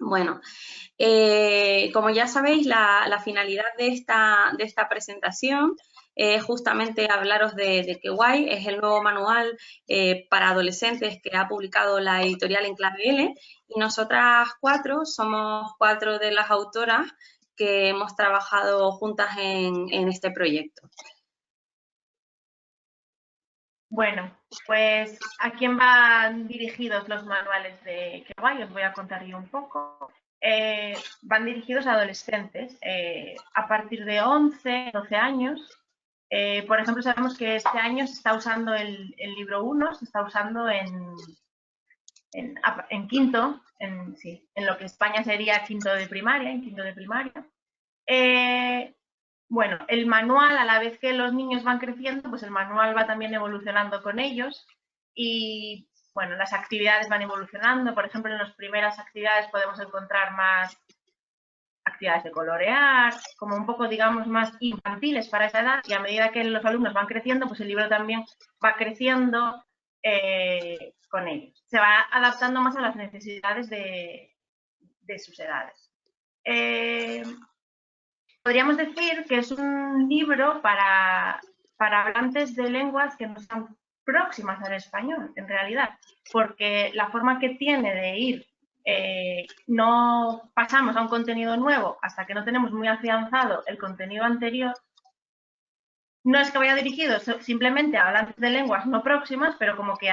Bueno, como ya sabéis, la finalidad de esta presentación es justamente hablaros de Kwai, es el nuevo manual para adolescentes que ha publicado la editorial Enclave L, y nosotras cuatro somos cuatro de las autoras que hemos trabajado juntas en este proyecto. Bueno, pues ¿a quién van dirigidos los manuales de Kwai? Os voy a contar yo un poco. Van dirigidos a adolescentes a partir de 11, 12 años. Por ejemplo, sabemos que este año se está usando el libro 1, se está usando en quinto, en lo que España sería quinto de primaria, en quinto de primaria. Bueno, el manual, a la vez que los niños van creciendo, pues el manual va también evolucionando con ellos y, bueno, las actividades van evolucionando. Por ejemplo, en las primeras actividades podemos encontrar más actividades de colorear, como un poco, digamos, más infantiles para esa edad, y a medida que los alumnos van creciendo, pues el libro también va creciendo con ellos. Se va adaptando más a las necesidades de sus edades. Podríamos decir que es un libro para hablantes de lenguas que no están próximas al español, en realidad, porque la forma que tiene de ir, no pasamos a un contenido nuevo hasta que no tenemos muy afianzado el contenido anterior. No es que vaya dirigido simplemente a hablantes de lenguas no próximas, pero como que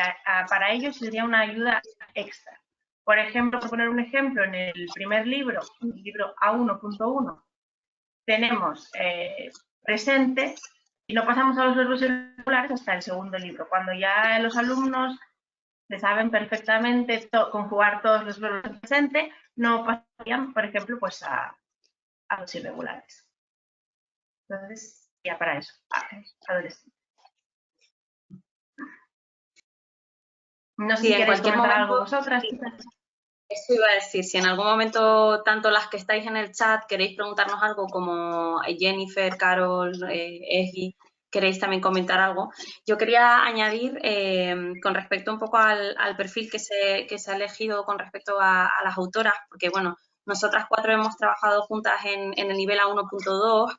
para ellos sería una ayuda extra. Por ejemplo, por poner un ejemplo, en el primer libro, el libro A1.1, tenemos presente y no pasamos a los verbos irregulares hasta el segundo libro, cuando ya los alumnos se saben perfectamente conjugar todos los verbos en presente, no pasarían, por ejemplo, pues a los irregulares. Entonces, ya para eso, adolescentes. No sé si queréis comentar algo vosotras. Eso iba a decir, si en algún momento tanto las que estáis en el chat queréis preguntarnos algo, como Jennifer, Carol, Esgi, queréis también comentar algo. Yo quería añadir, con respecto un poco al perfil que se ha elegido con respecto a las autoras, porque bueno, nosotras cuatro hemos trabajado juntas en el nivel A1.2,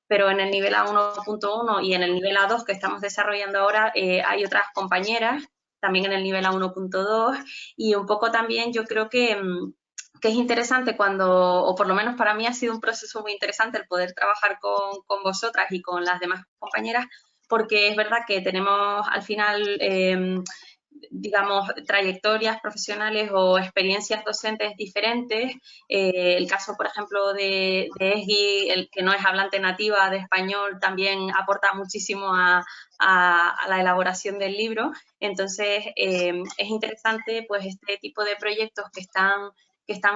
pero en el nivel A1.1 y en el nivel A2 que estamos desarrollando ahora hay otras compañeras también en el nivel A1.2, y un poco también yo creo que es interesante cuando, o por lo menos para mí ha sido un proceso muy interesante el poder trabajar con vosotras y con las demás compañeras, porque es verdad que tenemos al final, digamos, trayectorias profesionales o experiencias docentes diferentes. El caso, por ejemplo, de Esgi, el que no es hablante nativa de español, también aporta muchísimo a la elaboración del libro. Entonces, es interesante pues este tipo de proyectos que están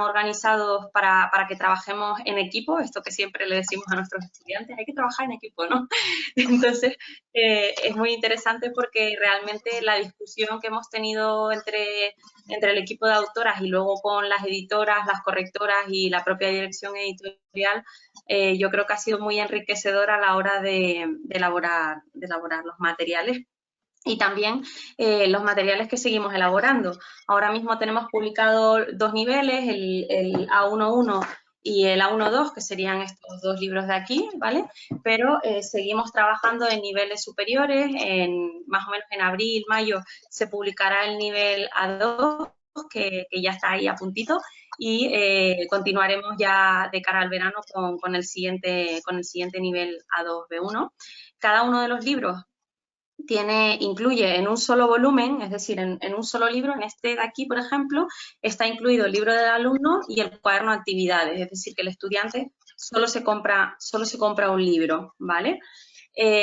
organizados para que trabajemos en equipo, esto que siempre le decimos a nuestros estudiantes, hay que trabajar en equipo, ¿no? Entonces, es muy interesante porque realmente la discusión que hemos tenido entre el equipo de autoras y luego con las editoras, las correctoras y la propia dirección editorial, yo creo que ha sido muy enriquecedora a la hora de elaborar los materiales. Y también los materiales que seguimos elaborando. Ahora mismo tenemos publicado 2 niveles, el A1.1 y el A1.2, que serían estos 2 libros de aquí, ¿vale? Pero seguimos trabajando en niveles superiores, más o menos en abril, mayo, se publicará el nivel A2, que ya está ahí a puntito, y continuaremos ya de cara al verano con el siguiente nivel A2 B1. Cada uno de los libros incluye en un solo volumen, es decir, en un solo libro, en este de aquí, por ejemplo, está incluido el libro del alumno y el cuaderno de actividades, es decir, que el estudiante solo se compra un libro, ¿vale?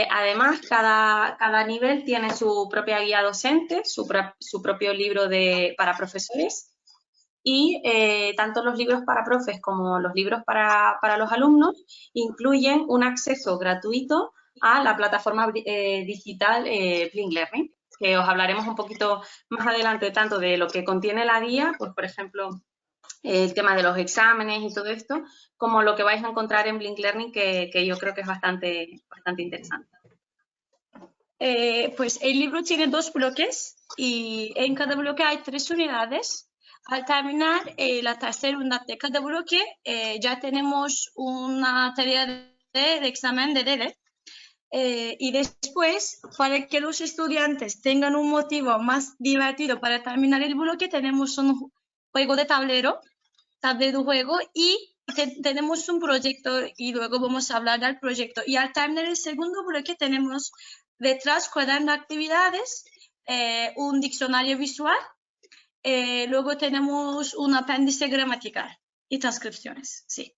Además, cada nivel tiene su propia guía docente, su propio libro para profesores, y tanto los libros para profes como los libros para los alumnos incluyen un acceso gratuito a la plataforma digital Blink Learning, que os hablaremos un poquito más adelante tanto de lo que contiene la guía, pues por ejemplo, el tema de los exámenes y todo esto, como lo que vais a encontrar en Blink Learning, que yo creo que es bastante interesante. Pues el libro tiene 2 bloques y en cada bloque hay 3 unidades. Al terminar la tercera unidad de cada bloque, ya tenemos una tarea de examen de DELE. Y después, para que los estudiantes tengan un motivo más divertido para terminar el bloque, tenemos un juego de tablero juego, y tenemos un proyecto, y luego vamos a hablar del proyecto. Y al terminar el segundo bloque tenemos detrás cuaderno de actividades, un diccionario visual, luego tenemos un apéndice gramatical y transcripciones, sí.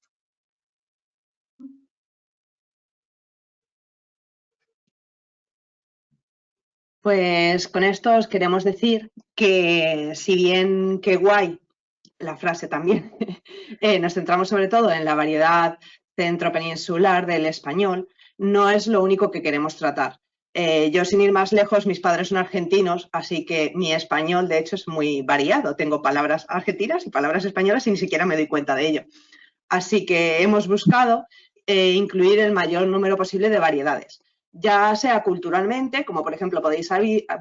Pues con esto os queremos decir que si bien qué guay, la frase también, nos centramos sobre todo en la variedad centropeninsular del español, no es lo único que queremos tratar. Yo, sin ir más lejos, mis padres son argentinos, así que mi español, de hecho, es muy variado. Tengo palabras argentinas y palabras españolas y ni siquiera me doy cuenta de ello. Así que hemos buscado incluir el mayor número posible de variedades, ya sea culturalmente, como por ejemplo podéis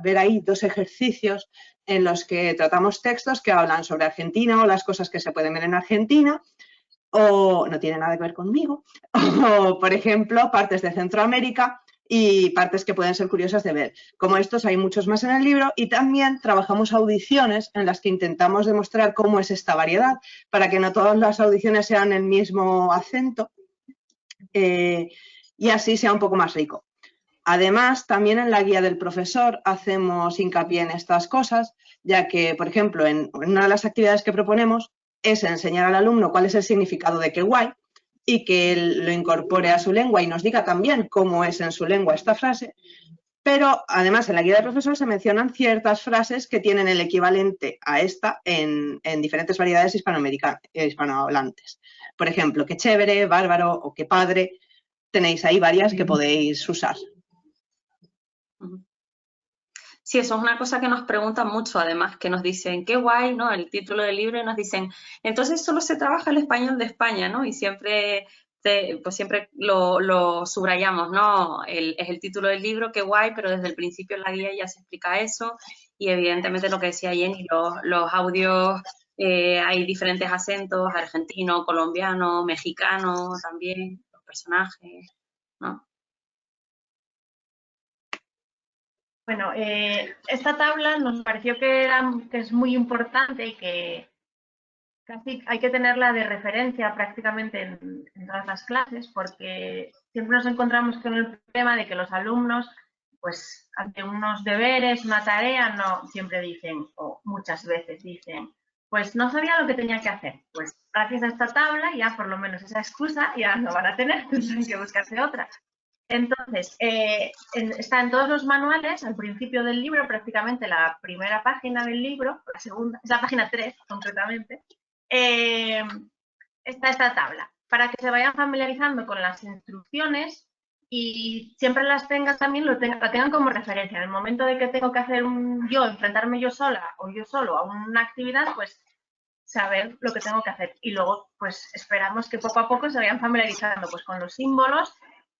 ver ahí 2 ejercicios en los que tratamos textos que hablan sobre Argentina o las cosas que se pueden ver en Argentina, o no tiene nada que ver conmigo, o por ejemplo partes de Centroamérica y partes que pueden ser curiosas de ver. Como estos hay muchos más en el libro, y también trabajamos audiciones en las que intentamos demostrar cómo es esta variedad, para que no todas las audiciones sean el mismo acento y así sea un poco más rico. Además, también en la guía del profesor hacemos hincapié en estas cosas, ya que, por ejemplo, en una de las actividades que proponemos es enseñar al alumno cuál es el significado de qué guay, y que él lo incorpore a su lengua y nos diga también cómo es en su lengua esta frase. Pero además en la guía del profesor se mencionan ciertas frases que tienen el equivalente a esta en diferentes variedades hispanohablantes. Por ejemplo, qué chévere, bárbaro o qué padre. Tenéis ahí varias que podéis usar. Sí, eso es una cosa que nos preguntan mucho, además, que nos dicen, qué guay, ¿no? El título del libro, y nos dicen, entonces solo se trabaja el español de España, ¿no? Y siempre, pues siempre lo subrayamos, ¿no? Es el título del libro, qué guay, pero desde el principio en la guía ya se explica eso, y evidentemente lo que decía Jenny, los audios, hay diferentes acentos, argentino, colombiano, mexicano también, los personajes, ¿no? Bueno, esta tabla nos pareció que es muy importante y que casi hay que tenerla de referencia prácticamente en todas las clases, porque siempre nos encontramos con el problema de que los alumnos, pues ante unos deberes, una tarea, no siempre dicen, o muchas veces dicen, pues no sabía lo que tenía que hacer. Pues gracias a esta tabla ya por lo menos esa excusa ya no van a tener, tendrán que buscarse otra. Entonces, está en todos los manuales, al principio del libro, prácticamente la primera página del libro, la segunda, es la página 3 concretamente, está esta tabla, para que se vayan familiarizando con las instrucciones y siempre las tengan también, la tengan como referencia. En el momento de que tengo que hacer enfrentarme yo sola o yo solo a una actividad, pues saber lo que tengo que hacer. Y luego, pues esperamos que poco a poco se vayan familiarizando pues con los símbolos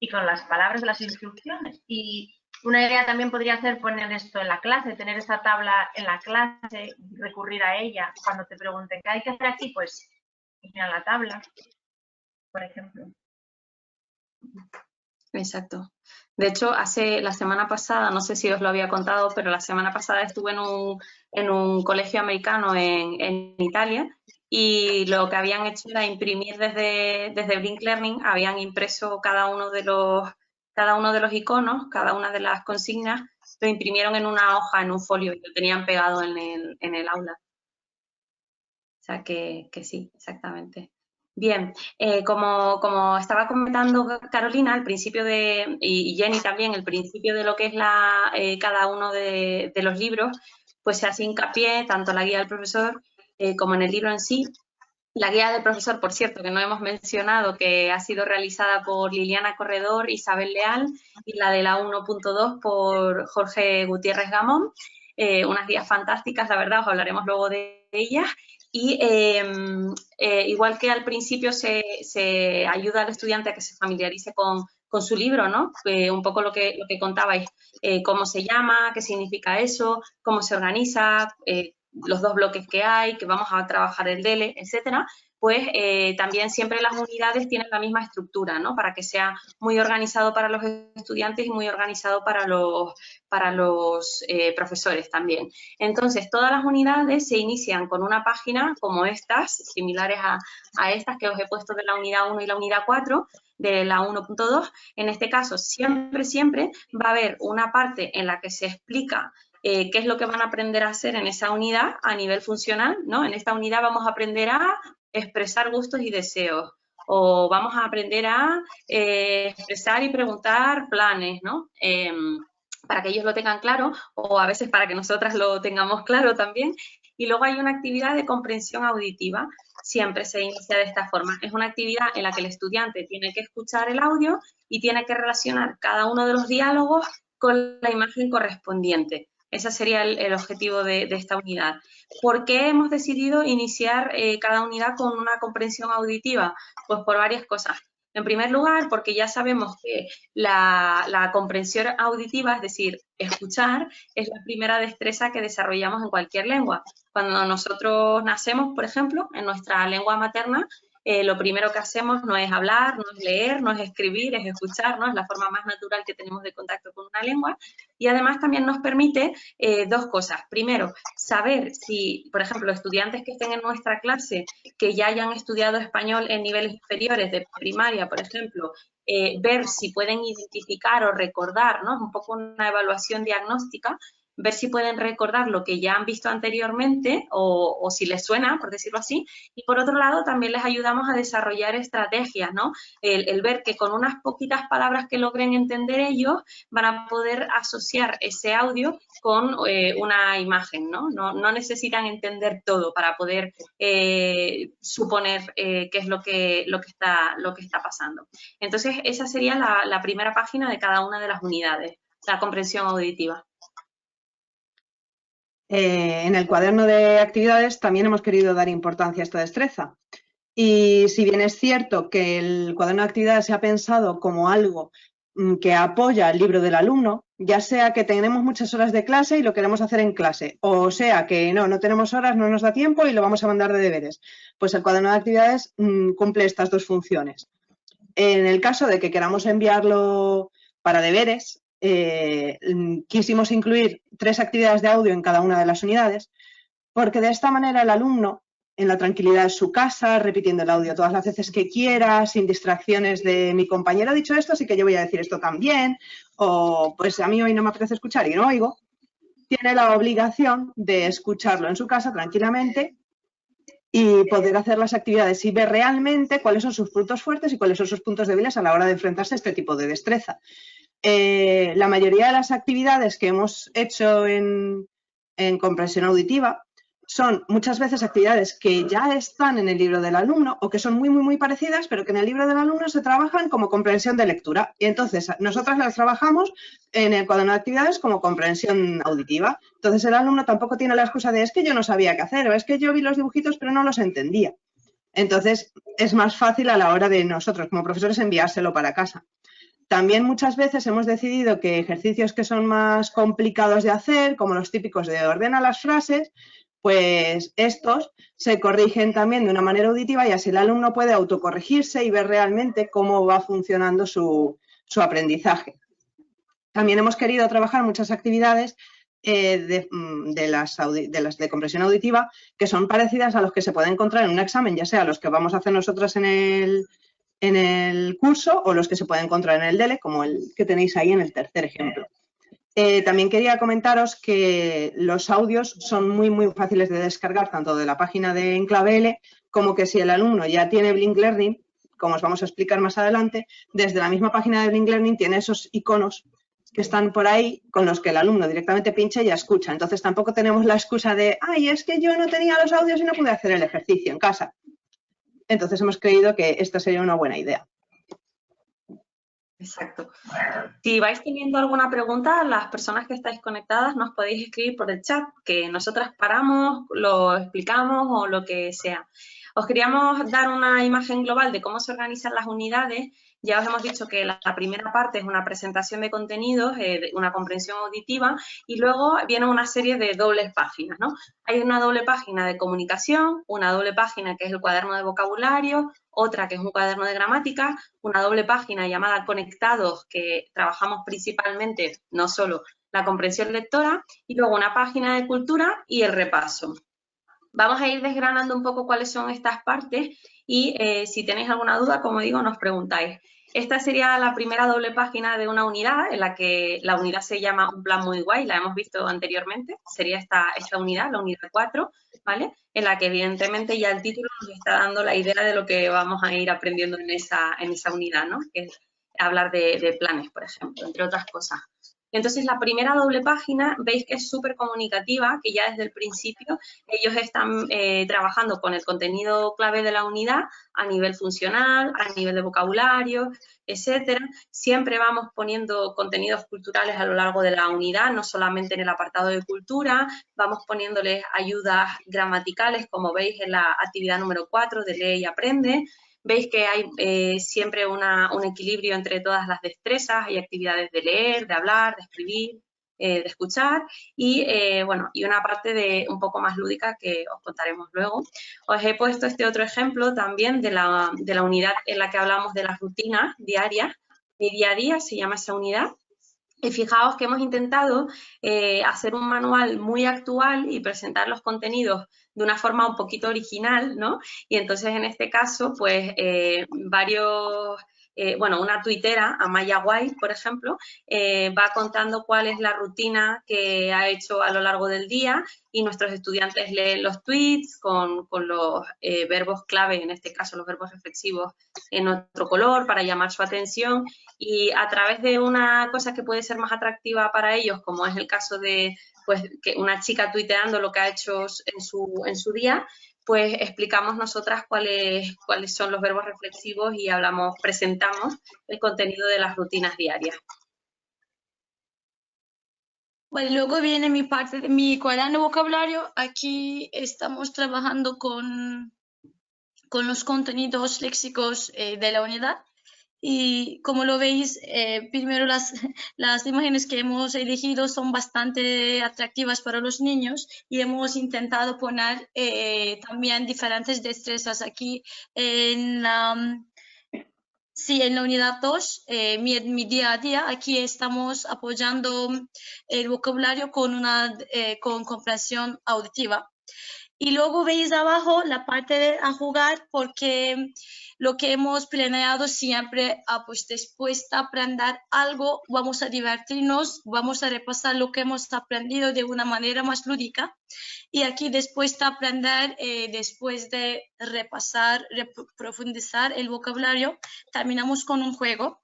y con las palabras de las instrucciones. Y una idea también podría ser poner esto en la clase, tener esta tabla en la clase, recurrir a ella. Cuando te pregunten qué hay que hacer aquí, pues mira la tabla, por ejemplo. Exacto. De hecho, la semana pasada, no sé si os lo había contado, pero la semana pasada estuve en un colegio americano en Italia, y lo que habían hecho era imprimir desde Blink Learning, habían impreso cada uno de los iconos, cada una de las consignas, lo imprimieron en una hoja, en un folio, y lo tenían pegado en el aula. O sea que sí, exactamente. Bien, como estaba comentando Carolina al principio y Jenny también, el principio de lo que es cada uno de los libros, pues se hace hincapié tanto en la guía del profesor como en el libro en sí. La guía del profesor, por cierto, que no hemos mencionado, que ha sido realizada por Liliana Corredor, Isabel Leal, y la de la 1.2 por Jorge Gutiérrez Gamón. Unas guías fantásticas, la verdad, os hablaremos luego de ellas. Y igual que al principio se ayuda al estudiante a que se familiarice con su libro, ¿no? Un poco lo que contabais, cómo se llama, qué significa eso, cómo se organiza, los 2 bloques que hay, que vamos a trabajar el DELE, etcétera, pues también siempre las unidades tienen la misma estructura, ¿no? Para que sea muy organizado para los estudiantes y muy organizado para los profesores también. Entonces, todas las unidades se inician con una página como estas, similares a estas que os he puesto de la unidad 1 y la unidad 4, de la 1.2. En este caso, siempre va a haber una parte en la que se explica qué es lo que van a aprender a hacer en esa unidad a nivel funcional, ¿no? En esta unidad vamos a aprender a expresar gustos y deseos, o vamos a aprender a expresar y preguntar planes, ¿no? Para que ellos lo tengan claro, o a veces para que nosotras lo tengamos claro también. Y luego hay una actividad de comprensión auditiva, siempre se inicia de esta forma. Es una actividad en la que el estudiante tiene que escuchar el audio y tiene que relacionar cada uno de los diálogos con la imagen correspondiente. Ese sería el objetivo de esta unidad. ¿Por qué hemos decidido iniciar cada unidad con una comprensión auditiva? Pues por varias cosas. En primer lugar, porque ya sabemos que la comprensión auditiva, es decir, escuchar, es la primera destreza que desarrollamos en cualquier lengua. Cuando nosotros nacemos, por ejemplo, en nuestra lengua materna, lo primero que hacemos no es hablar, no es leer, no es escribir, es escuchar, ¿no? Es la forma más natural que tenemos de contacto con una lengua, y además también nos permite 2 cosas. Primero, saber si, por ejemplo, estudiantes que estén en nuestra clase que ya hayan estudiado español en niveles inferiores de primaria, por ejemplo, ver si pueden identificar o recordar, ¿no? Es un poco una evaluación diagnóstica, ver si pueden recordar lo que ya han visto anteriormente o si les suena, por decirlo así. Y por otro lado, también les ayudamos a desarrollar estrategias, ¿no? El ver que con unas poquitas palabras que logren entender ellos van a poder asociar ese audio con una imagen, ¿no? No necesitan entender todo para poder suponer qué es lo que está pasando. Entonces, esa sería la primera página de cada una de las unidades, la comprensión auditiva. En el cuaderno de actividades también hemos querido dar importancia a esta destreza. Y si bien es cierto que el cuaderno de actividades se ha pensado como algo que apoya el libro del alumno, ya sea que tenemos muchas horas de clase y lo queremos hacer en clase, o sea que no tenemos horas, no nos da tiempo y lo vamos a mandar de deberes, pues el cuaderno de actividades cumple estas 2 funciones. En el caso de que queramos enviarlo para deberes, quisimos incluir 3 actividades de audio en cada una de las unidades, porque de esta manera el alumno, en la tranquilidad de su casa, repitiendo el audio todas las veces que quiera, sin distracciones de mi compañero ha dicho esto, así que yo voy a decir esto también, o pues a mí hoy no me apetece escuchar y no oigo, tiene la obligación de escucharlo en su casa tranquilamente y poder hacer las actividades y ver realmente cuáles son sus puntos fuertes y cuáles son sus puntos débiles a la hora de enfrentarse a este tipo de destreza. La mayoría de las actividades que hemos hecho en comprensión auditiva son muchas veces actividades que ya están en el libro del alumno o que son muy parecidas, pero que en el libro del alumno se trabajan como comprensión de lectura. Y entonces nosotras las trabajamos en el cuaderno de actividades como comprensión auditiva. Entonces el alumno tampoco tiene la excusa de es que yo no sabía qué hacer o es que yo vi los dibujitos pero no los entendía. Entonces es más fácil a la hora de nosotros como profesores enviárselo para casa. También muchas veces hemos decidido que ejercicios que son más complicados de hacer, como los típicos de ordena las frases, pues estos se corrigen también de una manera auditiva y así el alumno puede autocorregirse y ver realmente cómo va funcionando su aprendizaje. También hemos querido trabajar muchas actividades de las de comprensión auditiva que son parecidas a los que se puede encontrar en un examen, ya sea los que vamos a hacer nosotras en el curso o los que se pueden encontrar en el DELE, como el que tenéis ahí en el tercer ejemplo. También quería comentaros que los audios son muy fáciles de descargar, tanto de la página de Enclave L, como que si el alumno ya tiene Blink Learning, como os vamos a explicar más adelante, desde la misma página de Blink Learning tiene esos iconos que están por ahí con los que el alumno directamente pincha y ya escucha. Entonces tampoco tenemos la excusa de, ay, es que yo no tenía los audios y no pude hacer el ejercicio en casa. Entonces hemos creído que esta sería una buena idea. Exacto. Si vais teniendo alguna pregunta, las personas que estáis conectadas nos podéis escribir por el chat, que nosotras paramos, lo explicamos o lo que sea. Os queríamos dar una imagen global de cómo se organizan las unidades, Ya os hemos dicho que la primera parte es una presentación de contenidos, una comprensión auditiva, y luego viene una serie de dobles páginas, ¿no? Hay una doble página de comunicación, una doble página que es el cuaderno de vocabulario, otra que es un cuaderno de gramática, una doble página llamada Conectados, que trabajamos principalmente, no solo la comprensión lectora, y luego una página de cultura y el repaso. Vamos a ir desgranando un poco cuáles son estas partes y si tenéis alguna duda, como digo, nos preguntáis. Esta sería la primera doble página de una unidad, en la que la unidad se llama Un plan muy guay, la hemos visto anteriormente, sería esta unidad, la unidad 4, ¿vale? En la que evidentemente ya el título nos está dando la idea de lo que vamos a ir aprendiendo en esa unidad, ¿no? Que es hablar de planes, por ejemplo, entre otras cosas. Entonces, la primera doble página, veis que es súper comunicativa, que ya desde el principio ellos están trabajando con el contenido clave de la unidad a nivel funcional, a nivel de vocabulario, etcétera. Siempre vamos poniendo contenidos culturales a lo largo de la unidad, no solamente en el apartado de cultura, vamos poniéndoles ayudas gramaticales, como veis en la actividad número 4 de Lee y Aprende. Veis que hay siempre un equilibrio entre todas las destrezas, hay actividades de leer, de hablar, de escribir, de escuchar y, bueno, y una parte un poco más lúdica que os contaremos luego. Os he puesto este otro ejemplo también de la unidad en la que hablamos de las rutinas diarias. Mi día a día se llama esa unidad. Y fijaos que hemos intentado hacer un manual muy actual y presentar los contenidos de una forma un poquito original, ¿no? Y entonces, en este caso, pues, una tuitera, Amaya White, por ejemplo, va contando cuál es la rutina que ha hecho a lo largo del día y nuestros estudiantes leen los tweets con los verbos clave, en este caso los verbos reflexivos, en otro color para llamar su atención y a través de una cosa que puede ser más atractiva para ellos, como es el caso de pues, que una chica tuiteando lo que ha hecho en su día, pues explicamos nosotras cuáles son los verbos reflexivos y presentamos el contenido de las rutinas diarias. Bueno, luego viene mi parte de mi cuaderno de vocabulario. Aquí estamos trabajando con los contenidos léxicos de la unidad. Y como lo veis, primero las imágenes que hemos elegido son bastante atractivas para los niños y hemos intentado poner también diferentes destrezas aquí en la unidad 2, mi día a día. Aquí estamos apoyando el vocabulario con comprensión auditiva. Y luego veis abajo la parte de a jugar, porque lo que hemos planeado siempre, pues después de aprender algo, vamos a divertirnos, vamos a repasar lo que hemos aprendido de una manera más lúdica. Y aquí después de aprender, después de repasar, profundizar el vocabulario, terminamos con un juego.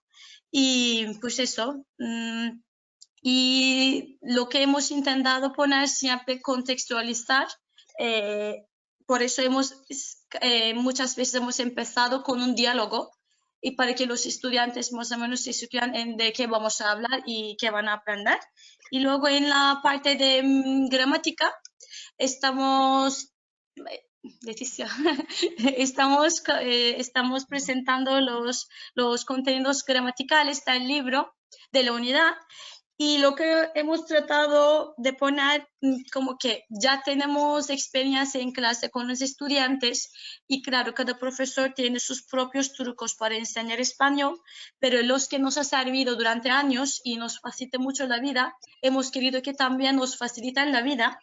Y pues eso. Y lo que hemos intentado poner siempre contextualizar. Por eso muchas veces hemos empezado con un diálogo y para que los estudiantes más o menos se sitúen de qué vamos a hablar y qué van a aprender. Y luego en la parte de gramática estamos... Leticia, estamos presentando los contenidos gramaticales del libro de la unidad. Y lo que hemos tratado de poner, como que ya tenemos experiencia en clase con los estudiantes y claro, cada profesor tiene sus propios trucos para enseñar español, pero los que nos ha servido durante años y nos facilita mucho la vida, hemos querido que también nos faciliten la vida.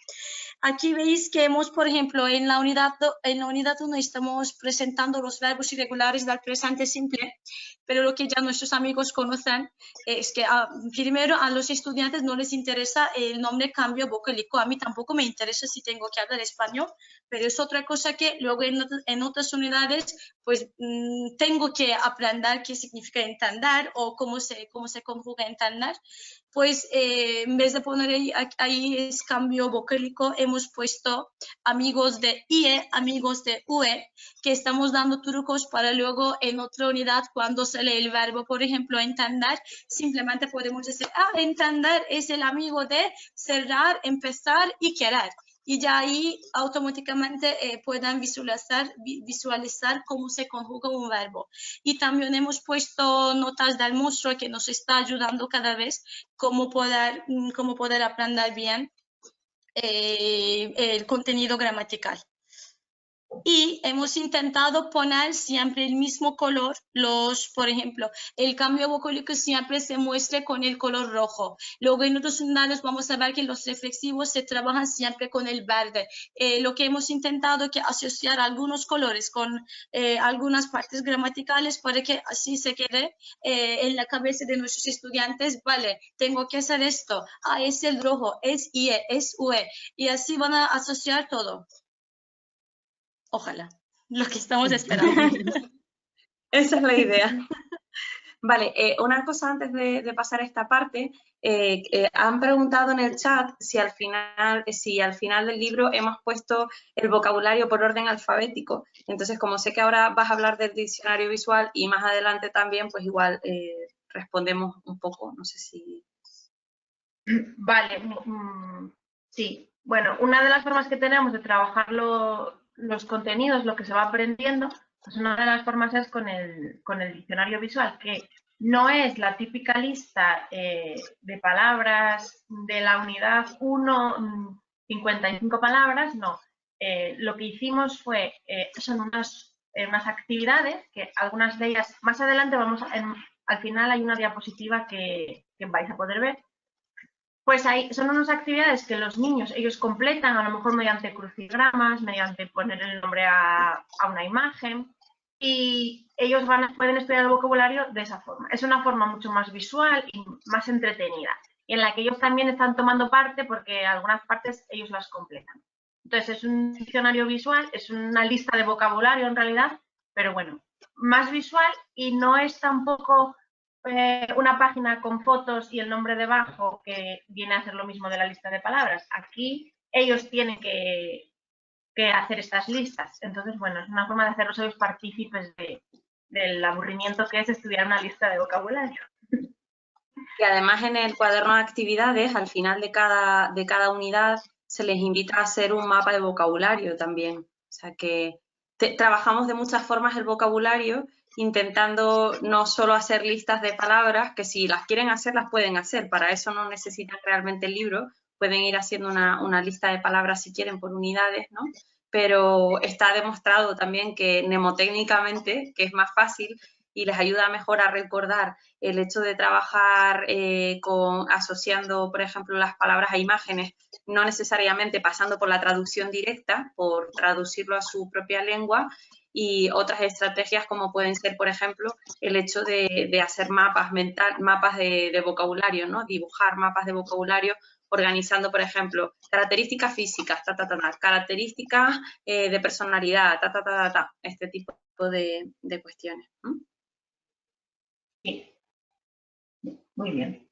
Aquí veis que hemos, por ejemplo, en la unidad 1 estamos presentando los verbos irregulares del presente simple, pero lo que ya nuestros amigos conocen es que primero a los estudiantes no les interesa el nombre cambio vocálico. A mí tampoco me interesa si tengo que hablar español, pero es otra cosa que luego en otras unidades pues tengo que aprender qué significa entender o cómo se conjuga entender. Pues en vez de poner ahí es cambio vocálico, hemos puesto amigos de IE, amigos de UE, que estamos dando trucos para luego en otra unidad, cuando se lee el verbo, por ejemplo, entender, simplemente podemos decir, entender es el amigo de cerrar, empezar y querer. y ya ahí automáticamente puedan visualizar cómo se conjuga un verbo. Y también hemos puesto notas del monstruo que nos está ayudando cada vez cómo poder aprender bien el contenido gramatical. Y hemos intentado poner siempre el mismo color, por ejemplo, el cambio vocálico siempre se muestre con el color rojo. Luego en otros unidades vamos a ver que los reflexivos se trabajan siempre con el verde. Lo que hemos intentado es que asociar algunos colores con algunas partes gramaticales para que así se quede en la cabeza de nuestros estudiantes. Vale, tengo que hacer esto. Ah, es el rojo, es IE, es UE. Y así van a asociar todo. Ojalá, lo que estamos esperando. Esa es la idea. Vale, una cosa antes de pasar a esta parte, han preguntado en el chat si al final del libro hemos puesto el vocabulario por orden alfabético. Entonces, como sé que ahora vas a hablar del diccionario visual y más adelante también, pues igual respondemos un poco, no sé si... Vale, sí. Bueno, una de las formas que tenemos de trabajar los contenidos, lo que se va aprendiendo, pues una de las formas es con el diccionario visual, que no es la típica lista de palabras de la unidad 1, 55 palabras, no. Lo que hicimos fue, son unas actividades, que algunas de ellas, más adelante al final hay una diapositiva que vais a poder ver. Pues ahí son unas actividades que los niños, ellos completan, a lo mejor mediante crucigramas, mediante poner el nombre a una imagen, y ellos pueden estudiar el vocabulario de esa forma. Es una forma mucho más visual y más entretenida, y en la que ellos también están tomando parte porque algunas partes ellos las completan. Entonces es un diccionario visual, es una lista de vocabulario en realidad, pero bueno, más visual, y no es tampoco una página con fotos y el nombre debajo que viene a ser lo mismo de la lista de palabras. Aquí ellos tienen que hacer estas listas. Entonces, bueno, es una forma de hacerlos ellos partícipes del aburrimiento que es estudiar una lista de vocabulario. Y además en el cuaderno de actividades, al final de cada unidad, se les invita a hacer un mapa de vocabulario también. O sea que trabajamos de muchas formas el vocabulario, intentando no solo hacer listas de palabras, que si las quieren hacer, las pueden hacer. Para eso no necesitan realmente el libro, pueden ir haciendo una lista de palabras si quieren por unidades, ¿no? Pero está demostrado también que mnemotécnicamente, que es más fácil y les ayuda mejor a recordar el hecho de trabajar asociando, por ejemplo, las palabras a imágenes, no necesariamente pasando por la traducción directa, por traducirlo a su propia lengua, y otras estrategias como pueden ser, por ejemplo, el hecho de hacer mapas de vocabulario, ¿no? Dibujar mapas de vocabulario organizando, por ejemplo, características físicas, características de personalidad, este tipo de cuestiones. Sí. Muy bien.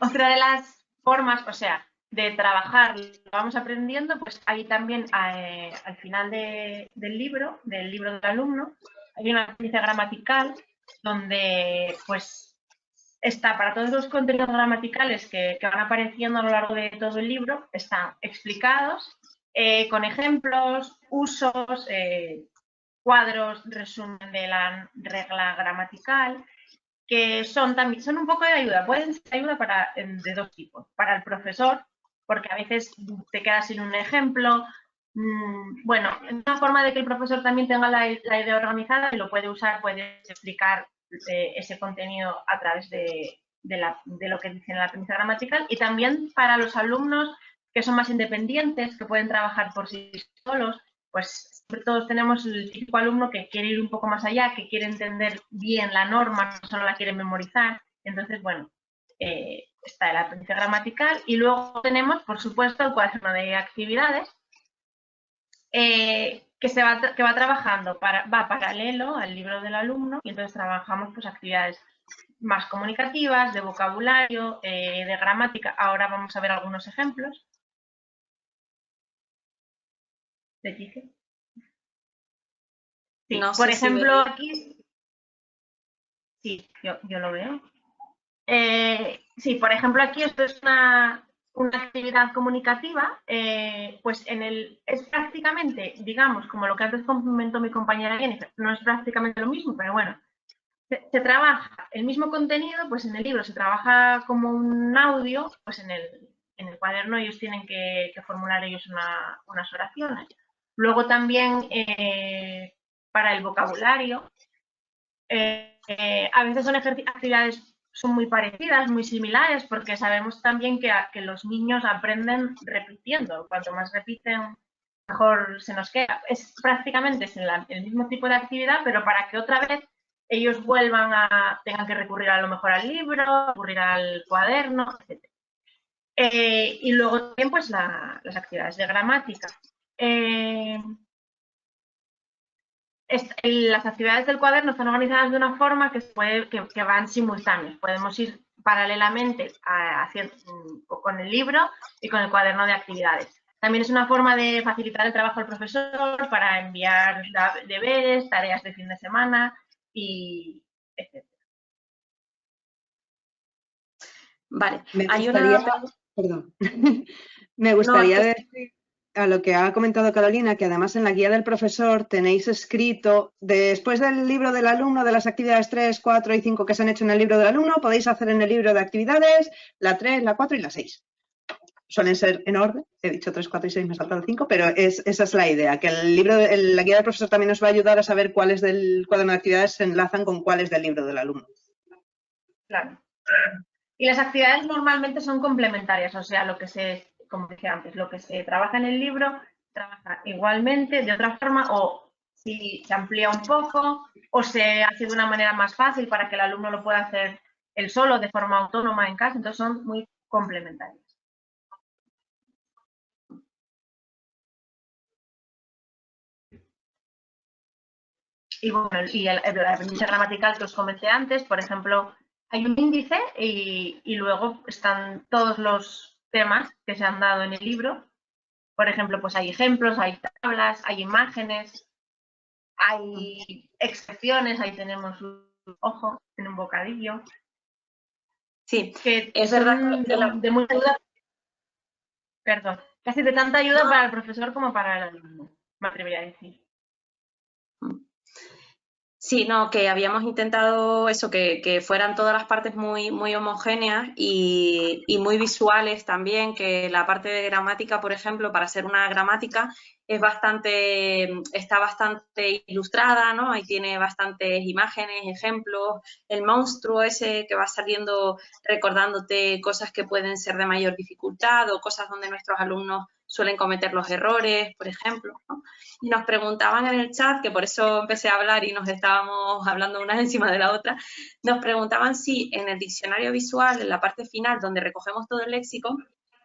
Otra de las formas, o sea, de trabajar, lo vamos aprendiendo, pues ahí también al final del libro del alumno, hay una pieza gramatical donde pues está para todos los contenidos gramaticales que van apareciendo a lo largo de todo el libro, están explicados con ejemplos, usos, cuadros, resumen de la regla gramatical, que son un poco de ayuda, pueden ser ayuda de dos tipos. Para el profesor, porque a veces te quedas sin un ejemplo. Bueno, es una forma de que el profesor también tenga la idea organizada y lo puede usar, puede explicar ese contenido a través de lo que dice en la premisa gramatical. Y también para los alumnos que son más independientes, que pueden trabajar por sí solos, pues todos tenemos el típico alumno que quiere ir un poco más allá, que quiere entender bien la norma, no solo la quiere memorizar. Entonces, bueno, está el aprendizaje gramatical, y luego tenemos, por supuesto, el cuaderno de actividades, que va trabajando, va paralelo al libro del alumno, y entonces trabajamos pues actividades más comunicativas, de vocabulario, de gramática. Ahora vamos a ver algunos ejemplos. ¿De Quique? Sí, no por ejemplo, aquí... Sí, yo lo veo. Sí, por ejemplo, aquí esto es una actividad comunicativa, pues es prácticamente, digamos, como lo que antes comentó mi compañera Jennifer, no es prácticamente lo mismo, pero bueno, se trabaja el mismo contenido, pues en el libro se trabaja como un audio, pues en el cuaderno ellos tienen que formular ellos unas oraciones. Luego también para el vocabulario, a veces son actividades son muy parecidas, muy similares, porque sabemos también que los niños aprenden repitiendo. Cuanto más repiten, mejor se nos queda. Es prácticamente el mismo tipo de actividad, pero para que otra vez ellos tengan que recurrir a lo mejor al libro, recurrir al cuaderno, etc. Y luego también pues las actividades de gramática. Las actividades del cuaderno están organizadas de una forma que van simultáneas. Podemos ir paralelamente con el libro y con el cuaderno de actividades. También es una forma de facilitar el trabajo al profesor para enviar deberes, tareas de fin de semana y etc. Vale, Perdón. Me gustaría decir a lo que ha comentado Carolina, que además en la guía del profesor tenéis escrito, después del libro del alumno, de las actividades 3, 4 y 5 que se han hecho en el libro del alumno, podéis hacer en el libro de actividades la 3, la 4 y la 6. Suelen ser en orden, he dicho 3, 4 y 6, me he saltado 5, pero esa es la idea, que la guía del profesor también nos va a ayudar a saber cuáles del cuaderno de actividades se enlazan con cuáles del libro del alumno. Claro. Y las actividades normalmente son complementarias, o sea, como decía antes, lo que se trabaja en el libro trabaja igualmente, de otra forma, o si se amplía un poco, o se hace de una manera más fácil para que el alumno lo pueda hacer él solo, de forma autónoma en casa, entonces son muy complementarias. Y bueno, el aprendizaje gramatical que os comenté antes, por ejemplo, hay un índice y luego están todos los temas que se han dado en el libro. Por ejemplo, pues hay ejemplos, hay tablas, hay imágenes, hay excepciones, ahí tenemos un ojo en un bocadillo. Sí, que es son verdad de mucha ayuda, perdón, casi de tanta ayuda para el profesor como para el alumno, me atrevería a decir. Sí, no, que habíamos intentado eso, que fueran todas las partes muy, muy homogéneas y muy visuales también, que la parte de gramática, por ejemplo, para ser una gramática está bastante ilustrada, ¿no? Ahí tiene bastantes imágenes, ejemplos, el monstruo ese que va saliendo recordándote cosas que pueden ser de mayor dificultad o cosas donde nuestros alumnos suelen cometer los errores, por ejemplo, ¿no? Y nos preguntaban en el chat, que por eso empecé a hablar y nos estábamos hablando una encima de la otra, nos preguntaban si en el diccionario visual, en la parte final, donde recogemos todo el léxico,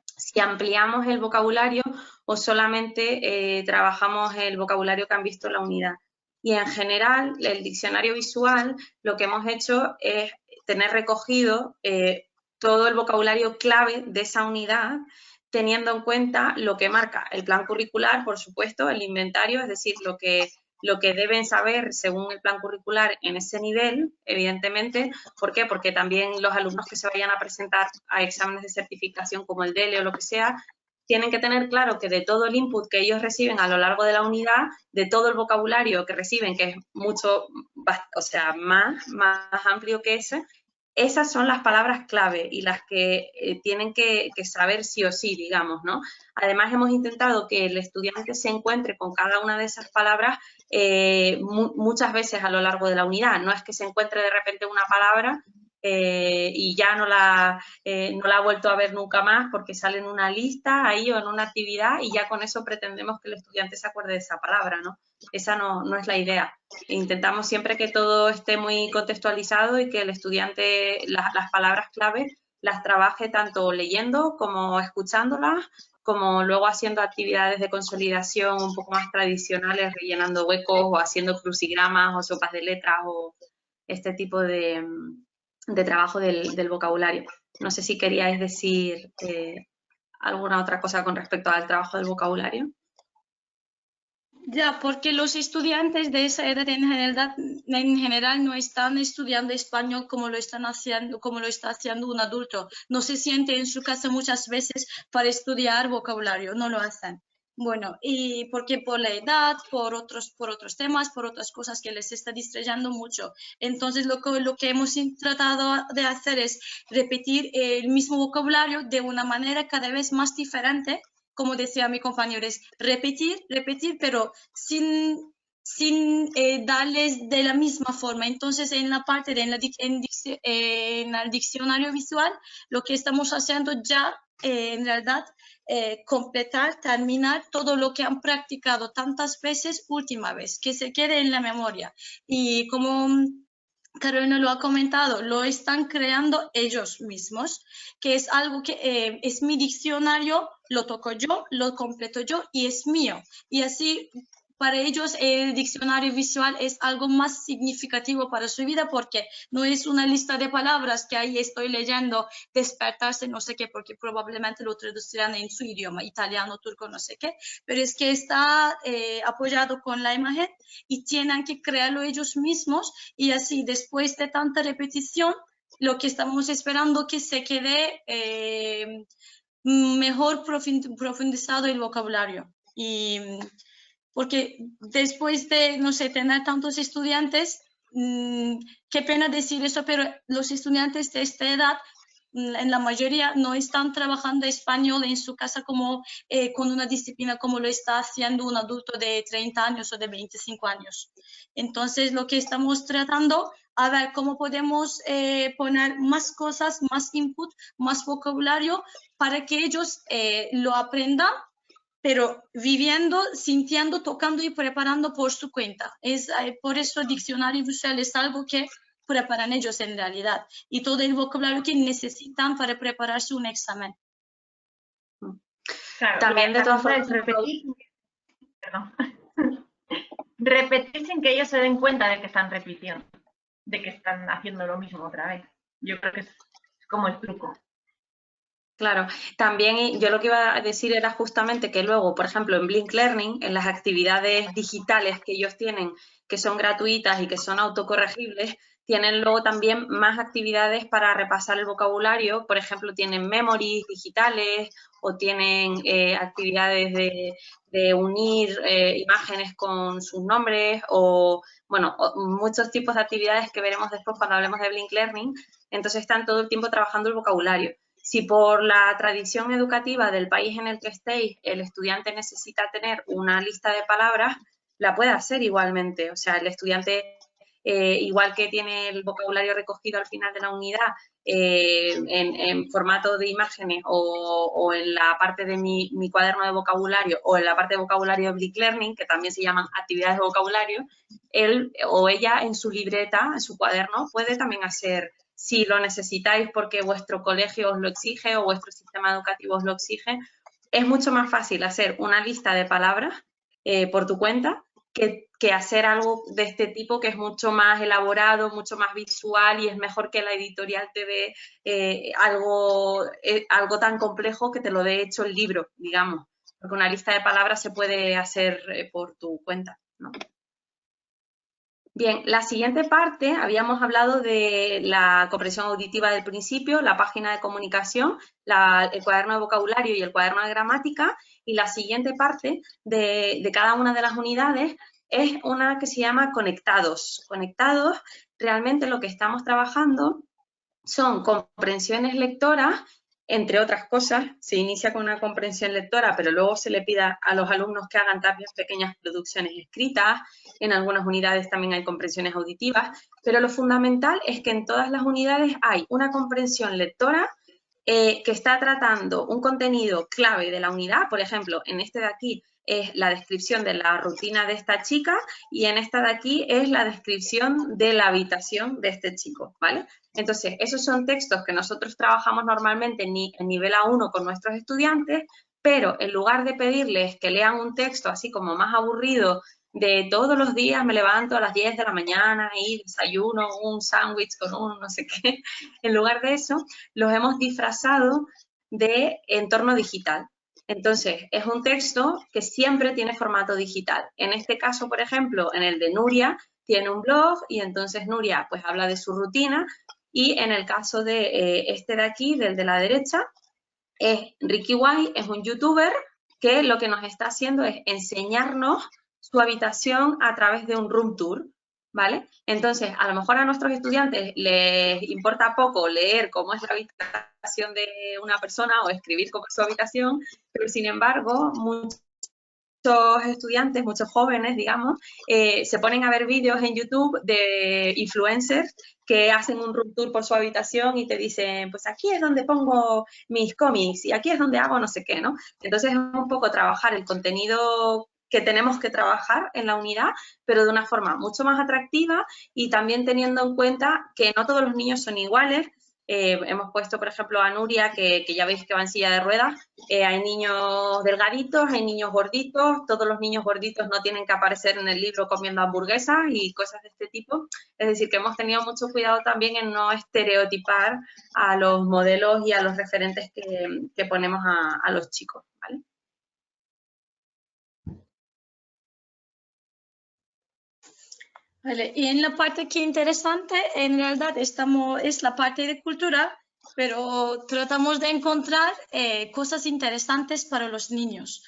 si ampliamos el vocabulario o solamente trabajamos el vocabulario que han visto en la unidad. Y en general, el diccionario visual, lo que hemos hecho es tener recogido todo el vocabulario clave de esa unidad, teniendo en cuenta lo que marca el plan curricular, por supuesto, el inventario, es decir, lo que deben saber según el plan curricular en ese nivel, evidentemente. ¿Por qué? Porque también los alumnos que se vayan a presentar a exámenes de certificación como el DELE o lo que sea, tienen que tener claro que de todo el input que ellos reciben a lo largo de la unidad, de todo el vocabulario que reciben, que es mucho, o sea, más amplio que ese, esas son las palabras clave y las que tienen que saber sí o sí, digamos, ¿no? Además, hemos intentado que el estudiante se encuentre con cada una de esas palabras muchas veces a lo largo de la unidad. No es que se encuentre de repente una palabra y ya no la ha vuelto a ver nunca más porque sale en una lista ahí o en una actividad y ya con eso pretendemos que el estudiante se acuerde de esa palabra, ¿no? Esa no es la idea. Intentamos siempre que todo esté muy contextualizado y que el estudiante las palabras clave las trabaje tanto leyendo como escuchándolas, como luego haciendo actividades de consolidación un poco más tradicionales, rellenando huecos o haciendo crucigramas o sopas de letras o este tipo de trabajo del vocabulario. No sé si queríais decir alguna otra cosa con respecto al trabajo del vocabulario. Ya, porque los estudiantes de esa edad en general no están estudiando español como lo están haciendo, como lo está haciendo un adulto. No se siente en su casa muchas veces para estudiar vocabulario, no lo hacen. Bueno, y porque por la edad, por otros temas, por otras cosas que les está distrayendo mucho. Entonces, lo que hemos tratado de hacer es repetir el mismo vocabulario de una manera cada vez más diferente. Como decía mi compañero, es repetir, pero sin darles de la misma forma. Entonces, en la parte de en el diccionario visual, lo que estamos haciendo ya, en realidad, completar, terminar todo lo que han practicado tantas veces, última vez, que se quede en la memoria. Y como Carolina lo ha comentado, lo están creando ellos mismos, que es algo que es mi diccionario, lo toco yo, lo completo yo y es mío. Y así, para ellos, el diccionario visual es algo más significativo para su vida porque no es una lista de palabras que ahí estoy leyendo, despertarse, no sé qué, porque probablemente lo traducirán en su idioma, italiano, turco, no sé qué, pero es que está apoyado con la imagen y tienen que crearlo ellos mismos. Y así, después de tanta repetición, lo que estamos esperando que se quede mejor profundizado el vocabulario. Y porque después de, no sé, tener tantos estudiantes, qué pena decir eso, pero los estudiantes de esta edad, en la mayoría, no están trabajando español en su casa como con una disciplina como lo está haciendo un adulto de 30 años o de 25 años. Entonces, lo que estamos tratando, a ver cómo podemos poner más cosas, más input, más vocabulario para que ellos lo aprendan, pero viviendo, sintiendo, tocando y preparando por su cuenta. Por eso el diccionario visual es algo que preparan ellos en realidad y todo el vocabulario que necesitan para prepararse un examen. Claro, También de todas formas repetir sin que ellos se den cuenta de que están repitiendo, de que están haciendo lo mismo otra vez. Yo creo que es como el truco. Claro, también yo lo que iba a decir era justamente que luego, por ejemplo, en Blink Learning, en las actividades digitales que ellos tienen, que son gratuitas y que son autocorregibles, tienen luego también más actividades para repasar el vocabulario. Por ejemplo, tienen memories digitales o tienen actividades de unir imágenes con sus nombres o, bueno, muchos tipos de actividades que veremos después cuando hablemos de Blink Learning. Entonces están todo el tiempo trabajando el vocabulario. Si por la tradición educativa del país en el que estéis el estudiante necesita tener una lista de palabras, la puede hacer igualmente. O sea, el estudiante, igual que tiene el vocabulario recogido al final de la unidad en formato de imágenes o en la parte de mi cuaderno de vocabulario o en la parte de vocabulario de Blink Learning, que también se llaman actividades de vocabulario, él o ella en su libreta, en su cuaderno, puede también hacer, si lo necesitáis porque vuestro colegio os lo exige o vuestro sistema educativo os lo exige, es mucho más fácil hacer una lista de palabras por tu cuenta que hacer algo de este tipo que es mucho más elaborado, mucho más visual y es mejor que la editorial te dé algo tan complejo que te lo dé hecho el libro, digamos. Porque una lista de palabras se puede hacer por tu cuenta, ¿no? Bien, la siguiente parte, habíamos hablado de la comprensión auditiva del principio, la página de comunicación, el cuaderno de vocabulario y el cuaderno de gramática, y la siguiente parte de cada una de las unidades es una que se llama conectados. Conectados, realmente lo que estamos trabajando son comprensiones lectoras, entre otras cosas. Se inicia con una comprensión lectora, pero luego se le pide a los alumnos que hagan también pequeñas producciones escritas. En algunas unidades también hay comprensiones auditivas, pero lo fundamental es que en todas las unidades hay una comprensión lectora que está tratando un contenido clave de la unidad. Por ejemplo, en este de aquí es la descripción de la rutina de esta chica y en esta de aquí es la descripción de la habitación de este chico, ¿vale? Entonces, esos son textos que nosotros trabajamos normalmente en nivel A1 con nuestros estudiantes, pero en lugar de pedirles que lean un texto así como más aburrido de todos los días me levanto a las 10 de la mañana y desayuno un sándwich con un no sé qué, en lugar de eso, los hemos disfrazado de entorno digital. Entonces, es un texto que siempre tiene formato digital. En este caso, por ejemplo, en el de Nuria, tiene un blog y entonces Nuria pues habla de su rutina, y en el caso de este de aquí, del de la derecha, es Ricky White, es un youtuber que lo que nos está haciendo es enseñarnos su habitación a través de un room tour, ¿vale? Entonces, a lo mejor a nuestros estudiantes les importa poco leer cómo es la habitación de una persona o escribir cómo es su habitación, pero sin embargo, muchos estudiantes, muchos jóvenes, digamos, se ponen a ver vídeos en YouTube de influencers que hacen un room tour por su habitación y te dicen, pues aquí es donde pongo mis cómics y aquí es donde hago no sé qué, ¿no? Entonces es un poco trabajar el contenido que tenemos que trabajar en la unidad, pero de una forma mucho más atractiva y también teniendo en cuenta que no todos los niños son iguales. Hemos puesto, por ejemplo, a Nuria, que ya veis que va en silla de ruedas. Hay niños delgaditos, hay niños gorditos. Todos los niños gorditos no tienen que aparecer en el libro comiendo hamburguesas y cosas de este tipo. Es decir, que hemos tenido mucho cuidado también en no estereotipar a los modelos y a los referentes que ponemos a los chicos, ¿vale? Vale, y en la parte que interesante, en realidad es la parte de cultura, pero tratamos de encontrar cosas interesantes para los niños,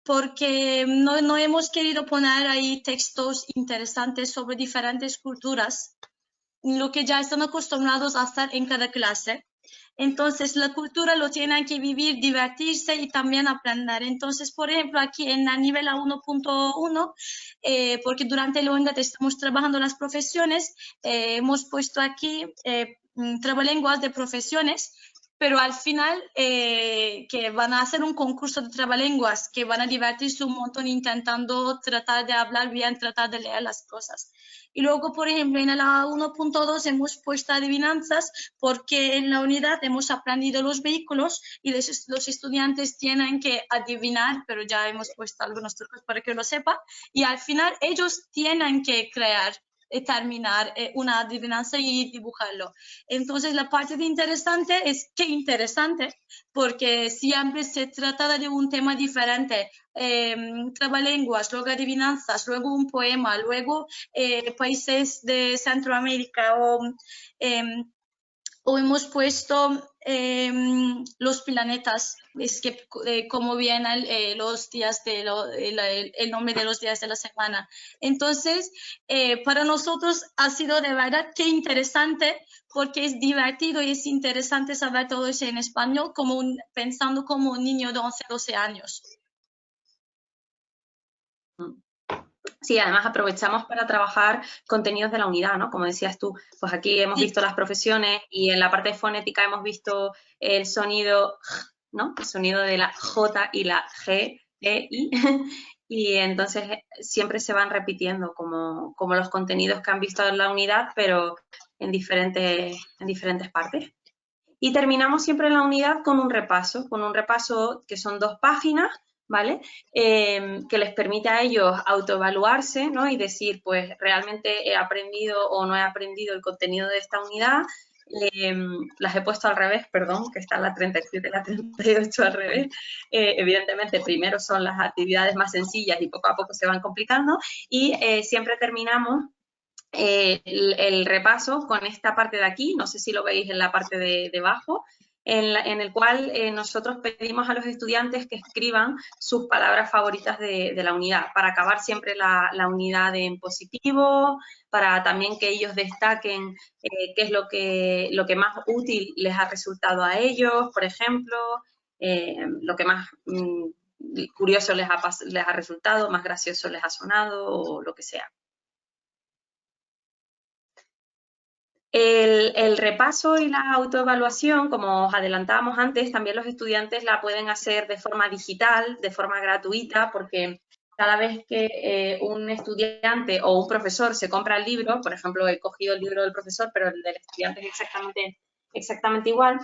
porque no hemos querido poner ahí textos interesantes sobre diferentes culturas, lo que ya están acostumbrados a hacer en cada clase. Entonces, la cultura lo tienen que vivir, divertirse y también aprender. Entonces, por ejemplo, aquí en la nivel 1.1, porque durante la unidad estamos trabajando las profesiones, hemos puesto aquí trabalenguas de profesiones, pero al final que van a hacer un concurso de trabalenguas, que van a divertirse un montón intentando tratar de hablar bien, tratar de leer las cosas. Y luego, por ejemplo, en la 1.2 hemos puesto adivinanzas porque en la unidad hemos aprendido los vehículos y los estudiantes tienen que adivinar, pero ya hemos puesto algunos trucos para que lo sepa. Y al final ellos tienen que crear, terminar una adivinanza y dibujarlo. Entonces, la parte de interesante es qué interesante, porque siempre se trata de un tema diferente. Trabalenguas, luego adivinanzas, luego un poema, luego países de Centroamérica o hemos puesto los planetas, es que como vienen los días el nombre de los días de la semana. Entonces, para nosotros ha sido de verdad que interesante, porque es divertido y es interesante saber todo eso en español, pensando como un niño de 11, 12 años. Sí, además aprovechamos para trabajar contenidos de la unidad, ¿no? Como decías tú, pues aquí hemos visto las profesiones y en la parte de fonética hemos visto el sonido, ¿no? El sonido de la J y la G, E, I, y entonces siempre se van repitiendo como los contenidos que han visto en la unidad, pero en diferentes partes. Y terminamos siempre en la unidad con un repaso que son 2 páginas, ¿vale? Que les permite a ellos autoevaluarse, ¿no? Y decir, pues, realmente he aprendido o no he aprendido el contenido de esta unidad. Las he puesto al revés, perdón, que está la 37 y la 38 al revés. Evidentemente, primero son las actividades más sencillas y poco a poco se van complicando. Y siempre terminamos el repaso con esta parte de aquí, no sé si lo veis en la parte de abajo, en el cual nosotros pedimos a los estudiantes que escriban sus palabras favoritas de la unidad, para acabar siempre la unidad en positivo, para también que ellos destaquen qué es lo que más útil les ha resultado a ellos, por ejemplo, lo que más curioso les ha resultado, más gracioso les ha sonado o lo que sea. El repaso y la autoevaluación, como os adelantábamos antes, también los estudiantes la pueden hacer de forma digital, de forma gratuita, porque cada vez que un estudiante o un profesor se compra el libro, por ejemplo, he cogido el libro del profesor, pero el del estudiante es exactamente igual,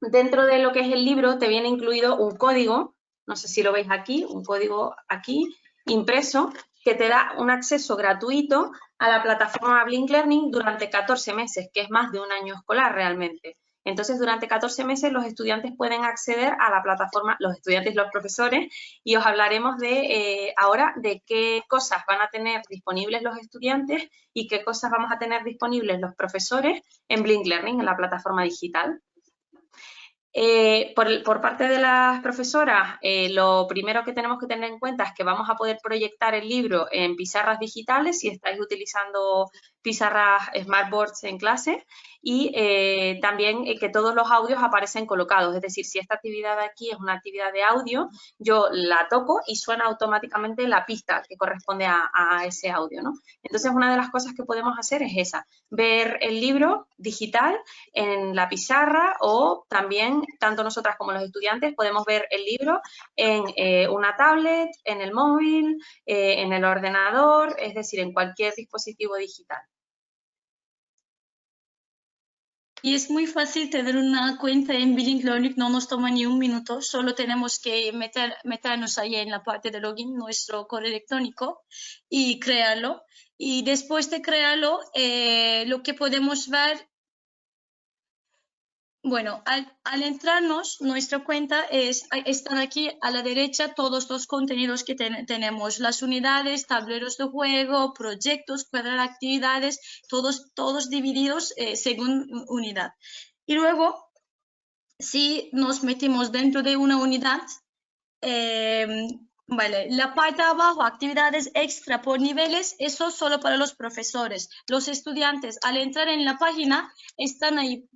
dentro de lo que es el libro te viene incluido un código, no sé si lo veis aquí, un código aquí, impreso, que te da un acceso gratuito a la plataforma Blink Learning durante 14 meses, que es más de un año escolar realmente. Entonces, durante 14 meses los estudiantes pueden acceder a la plataforma, los estudiantes y los profesores, y os hablaremos de ahora de qué cosas van a tener disponibles los estudiantes y qué cosas vamos a tener disponibles los profesores en Blink Learning, en la plataforma digital. Por parte de las profesoras, lo primero que tenemos que tener en cuenta es que vamos a poder proyectar el libro en pizarras digitales si estáis utilizando pizarras Smartboards en clase, y también que todos los audios aparecen colocados, es decir, si esta actividad de aquí es una actividad de audio, yo la toco y suena automáticamente la pista que corresponde a ese audio, ¿no? Entonces, una de las cosas que podemos hacer es esa, ver el libro digital en la pizarra, o también, tanto nosotras como los estudiantes, podemos ver el libro en una tablet, en el móvil, en el ordenador, es decir, en cualquier dispositivo digital. Y es muy fácil tener una cuenta en Blink Learning, no nos toma ni un minuto, solo tenemos que meternos ahí en la parte de login, nuestro correo electrónico, y crearlo. Y después de crearlo, lo que podemos ver, bueno, al entrarnos, nuestra cuenta están aquí a la derecha todos los contenidos que tenemos, las unidades, tableros de juego, proyectos, cuadrar actividades, todos divididos según unidad. Y luego, si nos metimos dentro de una unidad, vale, la parte de abajo, actividades extra por niveles, eso solo para los profesores. Los estudiantes, al entrar en la página, está ahí,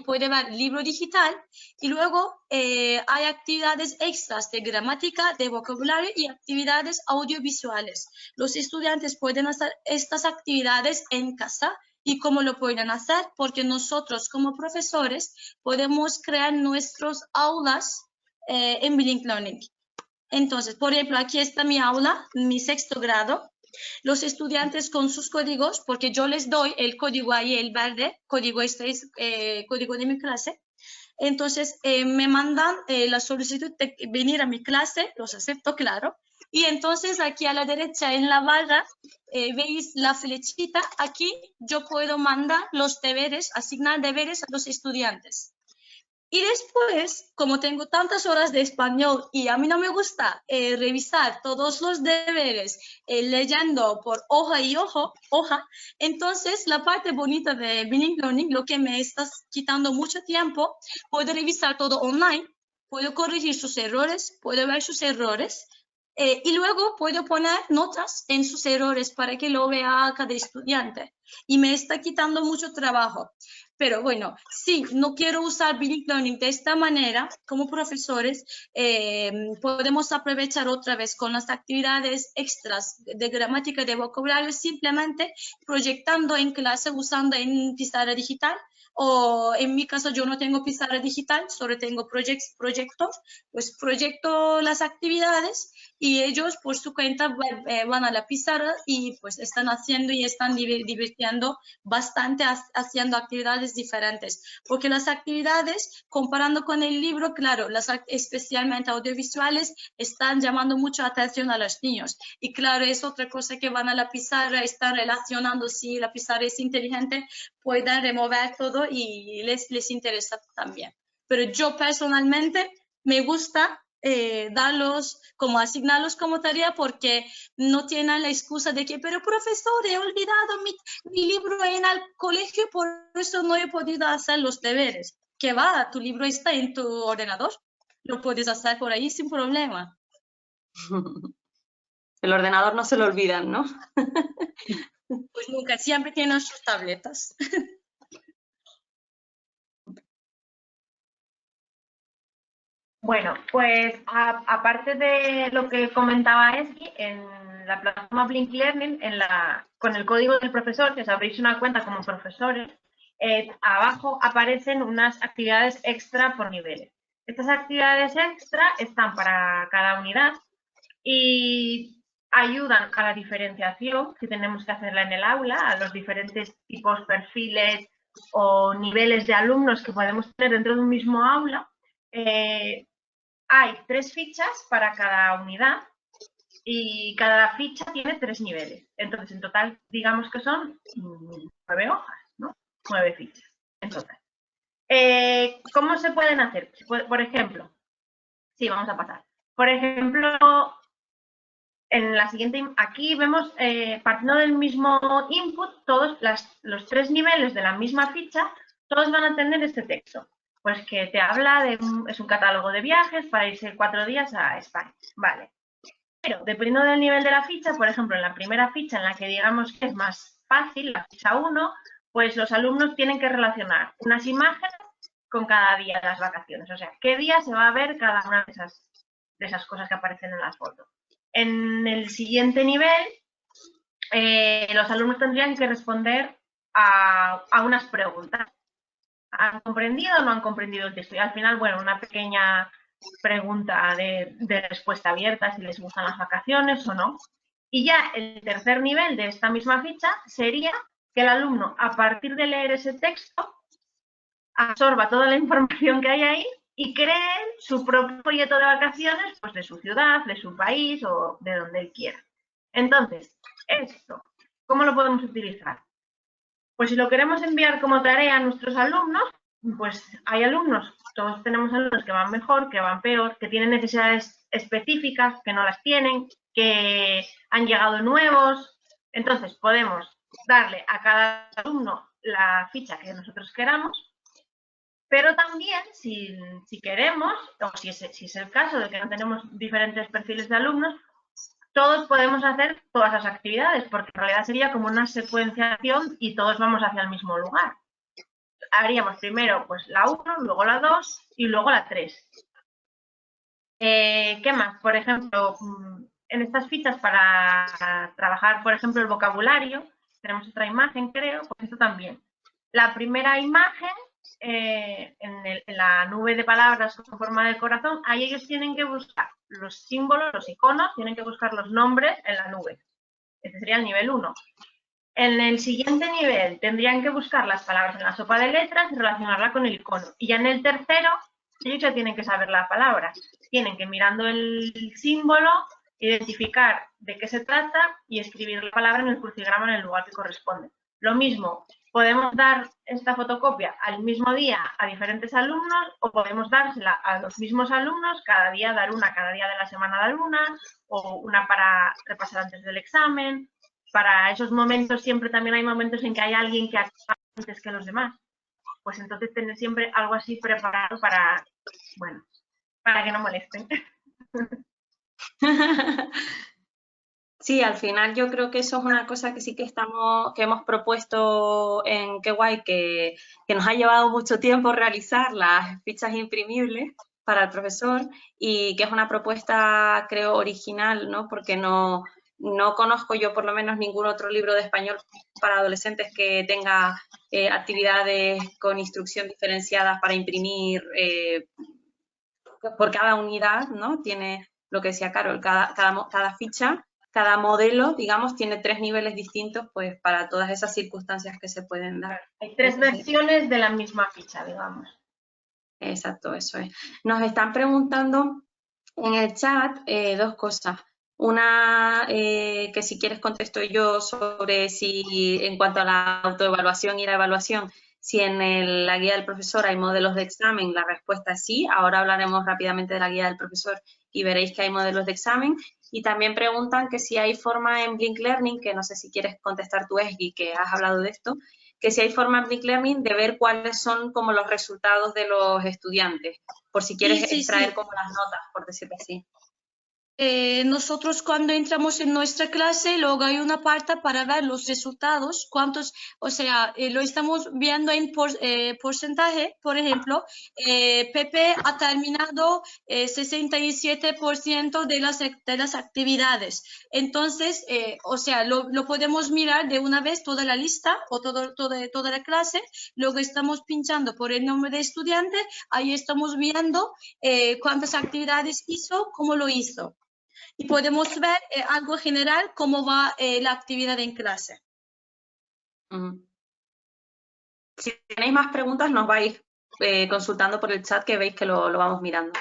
puede ver libro digital, y luego hay actividades extras de gramática, de vocabulario y actividades audiovisuales. Los estudiantes pueden hacer estas actividades en casa. ¿Y cómo lo pueden hacer? Porque nosotros como profesores podemos crear nuestros aulas en Blink Learning. Entonces, por ejemplo, aquí está mi aula, mi 6º grado. Los estudiantes con sus códigos, porque yo les doy el código ahí, el verde, código código de mi clase. Entonces, me mandan la solicitud de venir a mi clase, los acepto, claro. Y entonces, aquí a la derecha en la barra, veis la flechita. Aquí yo puedo mandar los deberes, asignar deberes a los estudiantes. Y después, como tengo tantas horas de español y a mí no me gusta revisar todos los deberes leyendo por hoja y hoja, entonces la parte bonita de Blink Learning, lo que me está quitando mucho tiempo, puedo revisar todo online, puedo corregir sus errores, puedo ver sus errores, y luego puedo poner notas en sus errores para que lo vea cada estudiante. Y me está quitando mucho trabajo. Pero bueno, si no quiero usar Blink Learning de esta manera, como profesores, podemos aprovechar otra vez con las actividades extras de gramática, de vocabulario, simplemente proyectando en clase, usando en pizarra digital. O en mi caso yo no tengo pizarra digital, solo tengo proyector, pues proyecto las actividades y ellos por su cuenta van a la pizarra y pues están haciendo y están divirtiendo bastante haciendo actividades diferentes, porque las actividades, comparando con el libro, claro, especialmente audiovisuales, están llamando mucho atención a los niños, y claro, es otra cosa que van a la pizarra, están relacionando, si la pizarra es inteligente, pueden remover todo y les interesa también. Pero yo personalmente me gusta como asignarlos como tarea, porque no tienen la excusa de que, pero profesor, he olvidado mi libro en el colegio, por eso no he podido hacer los deberes. ¿Qué va? Tu libro está en tu ordenador, lo puedes hacer por ahí sin problema. El ordenador no se lo olvidan, ¿no? Pues nunca, siempre tienen sus tabletas. Bueno, pues aparte de lo que comentaba Esli, en la plataforma Blink Learning, con el código del profesor, que os abrís una cuenta como profesores, abajo aparecen unas actividades extra por niveles. Estas actividades extra están para cada unidad y ayudan a la diferenciación que tenemos que hacerla en el aula, a los diferentes tipos, perfiles o niveles de alumnos que podemos tener dentro de un mismo aula. Hay 3 fichas para cada unidad y cada ficha tiene 3 niveles. Entonces, en total, digamos que son 9 hojas, ¿no? 9 fichas en total. ¿Cómo se pueden hacer? Por ejemplo, sí, vamos a pasar. Por ejemplo, en la siguiente, aquí vemos, partiendo del mismo input, todos los 3 niveles de la misma ficha, todos van a tener este texto. Pues que te habla de, es un catálogo de viajes para irse 4 días a España. Vale. Pero dependiendo del nivel de la ficha, por ejemplo, en la primera ficha en la que digamos que es más fácil, la ficha 1, pues los alumnos tienen que relacionar unas imágenes con cada día de las vacaciones. O sea, qué día se va a ver cada una de esas cosas que aparecen en las fotos. En el siguiente nivel, los alumnos tendrían que responder a unas preguntas. ¿Han comprendido o no han comprendido el texto? Y al final, bueno, una pequeña pregunta de respuesta abierta, si les gustan las vacaciones o no. Y ya el tercer nivel de esta misma ficha sería que el alumno, a partir de leer ese texto, absorba toda la información que hay ahí y cree su propio folleto de vacaciones, pues de su ciudad, de su país o de donde él quiera. Entonces, esto, ¿cómo lo podemos utilizar? Pues si lo queremos enviar como tarea a nuestros alumnos, pues hay alumnos, todos tenemos alumnos que van mejor, que van peor, que tienen necesidades específicas, que no las tienen, que han llegado nuevos. Entonces, podemos darle a cada alumno la ficha que nosotros queramos, pero también, si queremos, o si es el caso de que no tenemos diferentes perfiles de alumnos, todos podemos hacer todas las actividades, porque en realidad sería como una secuenciación y todos vamos hacia el mismo lugar. Haríamos primero pues la 1, luego la 2 y luego la 3. ¿Qué más? Por ejemplo, en estas fichas para trabajar, por ejemplo, el vocabulario, tenemos otra imagen, creo, pues esto también. La primera imagen, en la nube de palabras con forma de corazón, ahí ellos tienen que buscar los símbolos, los iconos, tienen que buscar los nombres en la nube. Este sería el nivel 1. En el siguiente nivel tendrían que buscar las palabras en la sopa de letras y relacionarla con el icono. Y ya en el tercero, ellos ya tienen que saber la palabra. Tienen que, mirando el símbolo, identificar de qué se trata y escribir la palabra en el crucigrama en el lugar que corresponde. Lo mismo, podemos dar esta fotocopia al mismo día a diferentes alumnos o podemos dársela a los mismos alumnos, cada día dar una, cada día de la semana dar una, o una para repasar antes del examen. Para esos momentos siempre también hay momentos en que hay alguien que acaba antes que los demás. Pues entonces tener siempre algo así preparado para, bueno, para que no molesten. Sí, al final yo creo que eso es una cosa que sí que hemos propuesto en Qué Guay, que nos ha llevado mucho tiempo realizar las fichas imprimibles para el profesor y que es una propuesta, creo, original, ¿no? Porque no conozco yo por lo menos ningún otro libro de español para adolescentes que tenga actividades con instrucción diferenciada para imprimir por cada unidad, ¿no? Tiene lo que decía Carol, cada ficha, cada modelo, digamos, tiene 3 niveles distintos, pues para todas esas circunstancias que se pueden dar. Hay 3 versiones de la misma ficha, digamos. Exacto, eso es. Nos están preguntando en el chat 2 cosas. Una que si quieres contesto yo sobre si en cuanto a la autoevaluación y la evaluación, si en la guía del profesor hay modelos de examen, la respuesta es sí. Ahora hablaremos rápidamente de la guía del profesor y veréis que hay modelos de examen. Y también preguntan que si hay forma en Blink Learning, que no sé si quieres contestar tú, Esgui, que has hablado de esto, que si hay forma en Blink Learning de ver cuáles son como los resultados de los estudiantes, por si quieres extraer como las notas, por decirlo así. Nosotros cuando entramos en nuestra clase, luego hay una parte para ver los resultados, cuántos, o sea, lo estamos viendo en porcentaje. Por ejemplo, Pepe ha terminado 67% de las actividades. Entonces, o sea, lo podemos mirar de una vez toda la lista o toda la clase. Luego estamos pinchando por el nombre de estudiante, ahí estamos viendo cuántas actividades hizo, cómo lo hizo. Y podemos ver algo general, cómo va la actividad en clase. Si tenéis más preguntas, nos vais consultando por el chat, que veis que lo vamos mirando.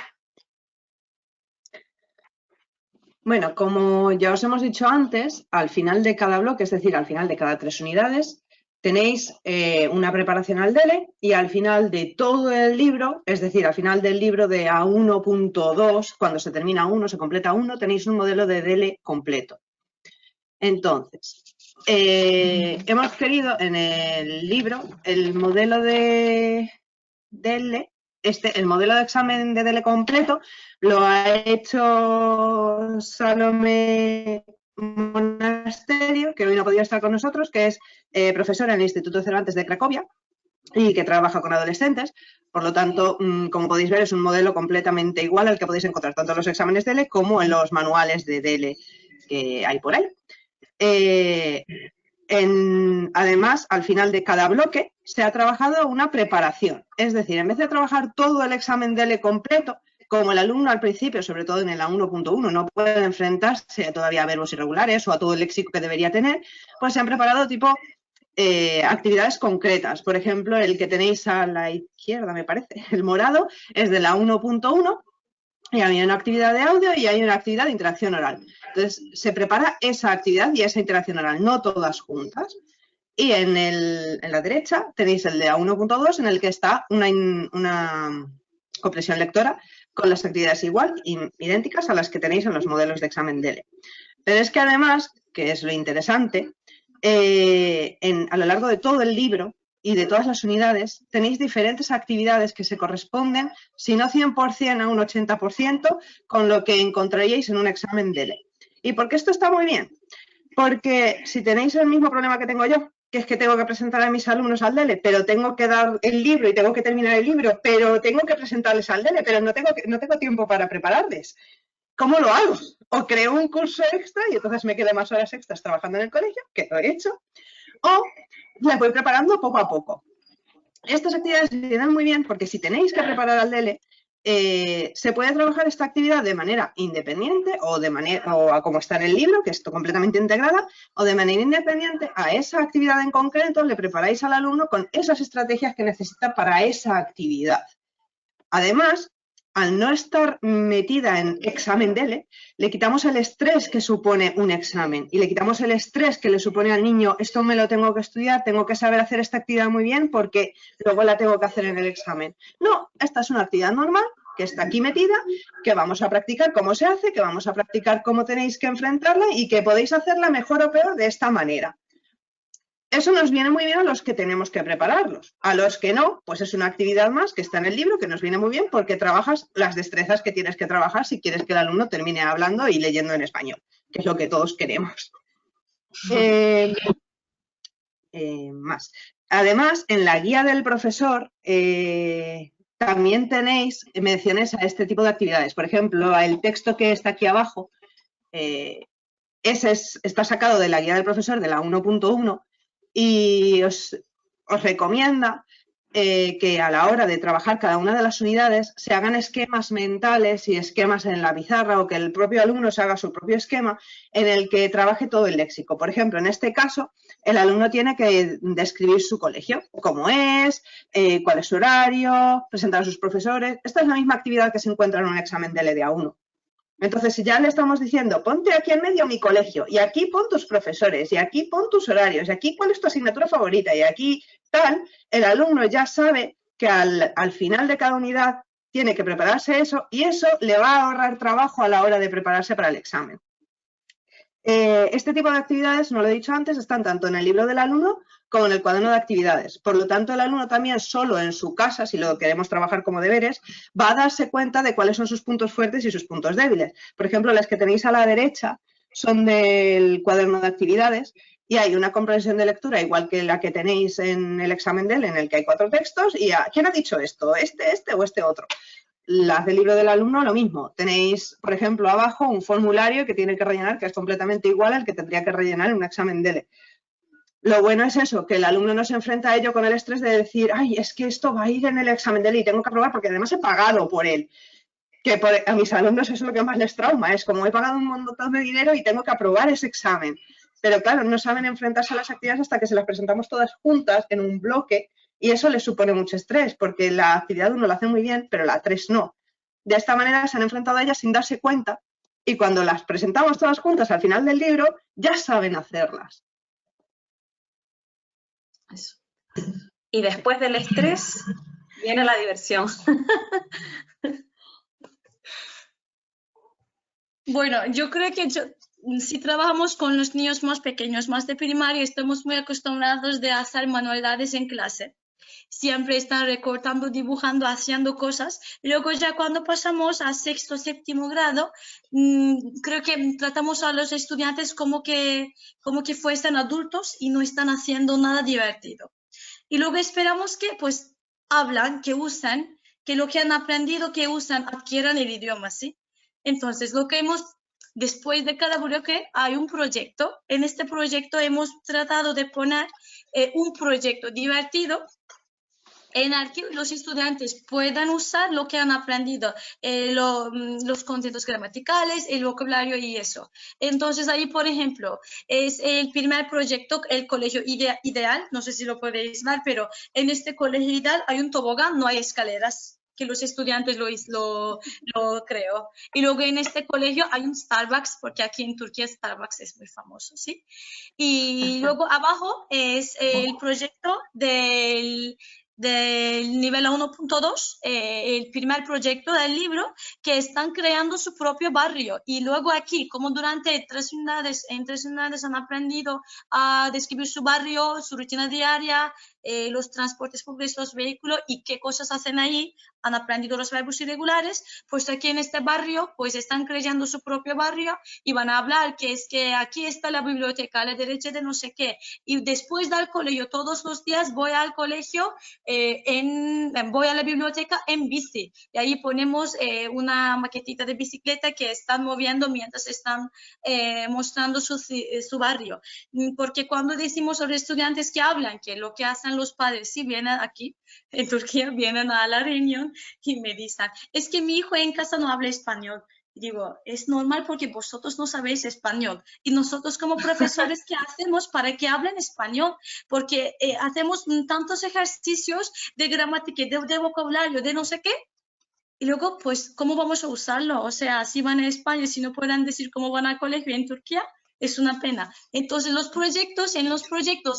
Bueno, como ya os hemos dicho antes, al final de cada bloque, es decir, al final de cada 3 unidades, tenéis una preparación al DELE y al final de todo el libro, es decir, al final del libro de A1.2, cuando se termina 1, se completa 1, tenéis un modelo de DELE completo. Entonces, hemos querido en el libro el modelo de DELE, el modelo de examen de DELE completo lo ha hecho Salomé Monasterio, que hoy no podía estar con nosotros, que es profesora en el Instituto Cervantes de Cracovia y que trabaja con adolescentes. Por lo tanto, como podéis ver, es un modelo completamente igual al que podéis encontrar tanto en los exámenes DELE como en los manuales de DELE que hay por ahí. Además, al final de cada bloque se ha trabajado una preparación. Es decir, en vez de trabajar todo el examen DELE completo, como el alumno al principio, sobre todo en el A1.1, no puede enfrentarse todavía a verbos irregulares o a todo el léxico que debería tener, pues se han preparado tipo actividades concretas. Por ejemplo, el que tenéis a la izquierda, me parece, el morado, es de la 1.1 y hay una actividad de audio y hay una actividad de interacción oral. Entonces, se prepara esa actividad y esa interacción oral, no todas juntas. Y en la derecha tenéis el de A1.2 en el que está una comprensión lectora con las actividades idénticas a las que tenéis en los modelos de examen DELE. Pero es que además, que es lo interesante, a lo largo de todo el libro y de todas las unidades tenéis diferentes actividades que se corresponden, si no 100%, a un 80% con lo que encontraríais en un examen DELE. ¿Y por qué esto está muy bien? Porque si tenéis el mismo problema que tengo yo, que es que tengo que presentar a mis alumnos al DELE, pero tengo que dar el libro y tengo que terminar el libro, pero tengo que presentarles al DELE, pero no tengo tiempo para prepararles. ¿Cómo lo hago? O creo un curso extra y entonces me quedo más horas extras trabajando en el colegio, que lo he hecho, o las voy preparando poco a poco. Estas actividades se dan muy bien porque si tenéis que preparar al DELE, se puede trabajar esta actividad de manera independiente o como está en el libro, que es completamente integrada, o de manera independiente a esa actividad en concreto le preparáis al alumno con esas estrategias que necesita para esa actividad. Además, al no estar metida en examen DELE, le quitamos el estrés que supone un examen y le quitamos el estrés que le supone al niño, esto me lo tengo que estudiar, tengo que saber hacer esta actividad muy bien porque luego la tengo que hacer en el examen. No, esta es una actividad normal que está aquí metida, que vamos a practicar cómo se hace, que vamos a practicar cómo tenéis que enfrentarla y que podéis hacerla mejor o peor de esta manera. Eso nos viene muy bien a los que tenemos que prepararlos. A los que no, pues es una actividad más que está en el libro, que nos viene muy bien porque trabajas las destrezas que tienes que trabajar si quieres que el alumno termine hablando y leyendo en español, que es lo que todos queremos. Más. Además, en la guía del profesor también tenéis menciones a este tipo de actividades. Por ejemplo, el texto que está aquí abajo, está sacado de la guía del profesor de la 1.1 y os recomienda que a la hora de trabajar cada una de las unidades se hagan esquemas mentales y esquemas en la pizarra o que el propio alumno se haga su propio esquema en el que trabaje todo el léxico. Por ejemplo, en este caso, el alumno tiene que describir su colegio, cómo es, cuál es su horario, presentar a sus profesores. Esta es la misma actividad que se encuentra en un examen de A1. Entonces, si ya le estamos diciendo, ponte aquí en medio mi colegio, y aquí pon tus profesores, y aquí pon tus horarios, y aquí cuál es tu asignatura favorita, y aquí tal, el alumno ya sabe que al final de cada unidad tiene que prepararse eso, y eso le va a ahorrar trabajo a la hora de prepararse para el examen. Este tipo de actividades, no lo he dicho antes, están tanto en el libro del alumno como en el cuaderno de actividades. Por lo tanto, el alumno también solo en su casa, si lo queremos trabajar como deberes, va a darse cuenta de cuáles son sus puntos fuertes y sus puntos débiles. Por ejemplo, las que tenéis a la derecha son del cuaderno de actividades y hay una comprensión de lectura igual que la que tenéis en el examen DELE, en el que hay 4 textos y ¿quién ha dicho esto? ¿Este o este otro? Las del libro del alumno, lo mismo. Tenéis, por ejemplo, abajo un formulario que tiene que rellenar, que es completamente igual al que tendría que rellenar en un examen DELE. Lo bueno es eso, que el alumno no se enfrenta a ello con el estrés de decir, ay, es que esto va a ir en el examen DELE y tengo que aprobar porque además he pagado por él. Que a mis alumnos eso es lo que más les trauma, es como he pagado un montón de dinero y tengo que aprobar ese examen. Pero claro, no saben enfrentarse a las actividades hasta que se las presentamos todas juntas en un bloque. Y eso les supone mucho estrés, porque la actividad 1 la hace muy bien, pero la 3 no. De esta manera se han enfrentado a ellas sin darse cuenta y cuando las presentamos todas juntas al final del libro, ya saben hacerlas. Eso. Y después del estrés viene la diversión. Bueno, yo creo que si trabajamos con los niños más pequeños, más de primaria, estamos muy acostumbrados de hacer manualidades en clase. Siempre están recortando, dibujando, haciendo cosas. Luego ya cuando pasamos a sexto, séptimo grado, creo que tratamos a los estudiantes como que fuesen adultos y no están haciendo nada divertido. Y luego esperamos que pues hablan, que usan, que lo que han aprendido, que usan, adquieran el idioma, ¿sí? Entonces, después de cada bloque hay un proyecto. En este proyecto hemos tratado de poner un proyecto divertido en el que los estudiantes puedan usar lo que han aprendido, los conceptos gramaticales, el vocabulario y eso. Entonces ahí, por ejemplo, es el primer proyecto, el colegio ideal, no sé si lo podéis ver, pero en este colegio ideal hay un tobogán, no hay escaleras, que los estudiantes lo creo. Y luego en este colegio hay un Starbucks, porque aquí en Turquía Starbucks es muy famoso, ¿sí? Y luego abajo es el proyecto del nivel 1.2, el primer proyecto del libro, que están creando su propio barrio. Y luego aquí, como durante en tres unidades han aprendido a describir su barrio, su rutina diaria, los transportes públicos, los vehículos y qué cosas hacen ahí, han aprendido los verbos irregulares, pues aquí en este barrio pues están creando su propio barrio y van a hablar que es que aquí está la biblioteca a la derecha de no sé qué, y después del colegio todos los días voy al colegio, voy a la biblioteca en bici y ahí ponemos una maquetita de bicicleta que están moviendo mientras están mostrando su barrio, porque cuando decimos a los estudiantes que hablan, que lo que hacen los padres si vienen aquí en Turquía, vienen a la reunión y me dicen, es que mi hijo en casa no habla español. Digo, es normal porque vosotros no sabéis español. Y nosotros como profesores, ¿qué hacemos para que hablen español? Porque hacemos tantos ejercicios de gramática, de vocabulario, de no sé qué. Y luego, pues, ¿cómo vamos a usarlo? O sea, si van a España, si no pueden decir cómo van al colegio en Turquía, es una pena. Entonces, en los proyectos,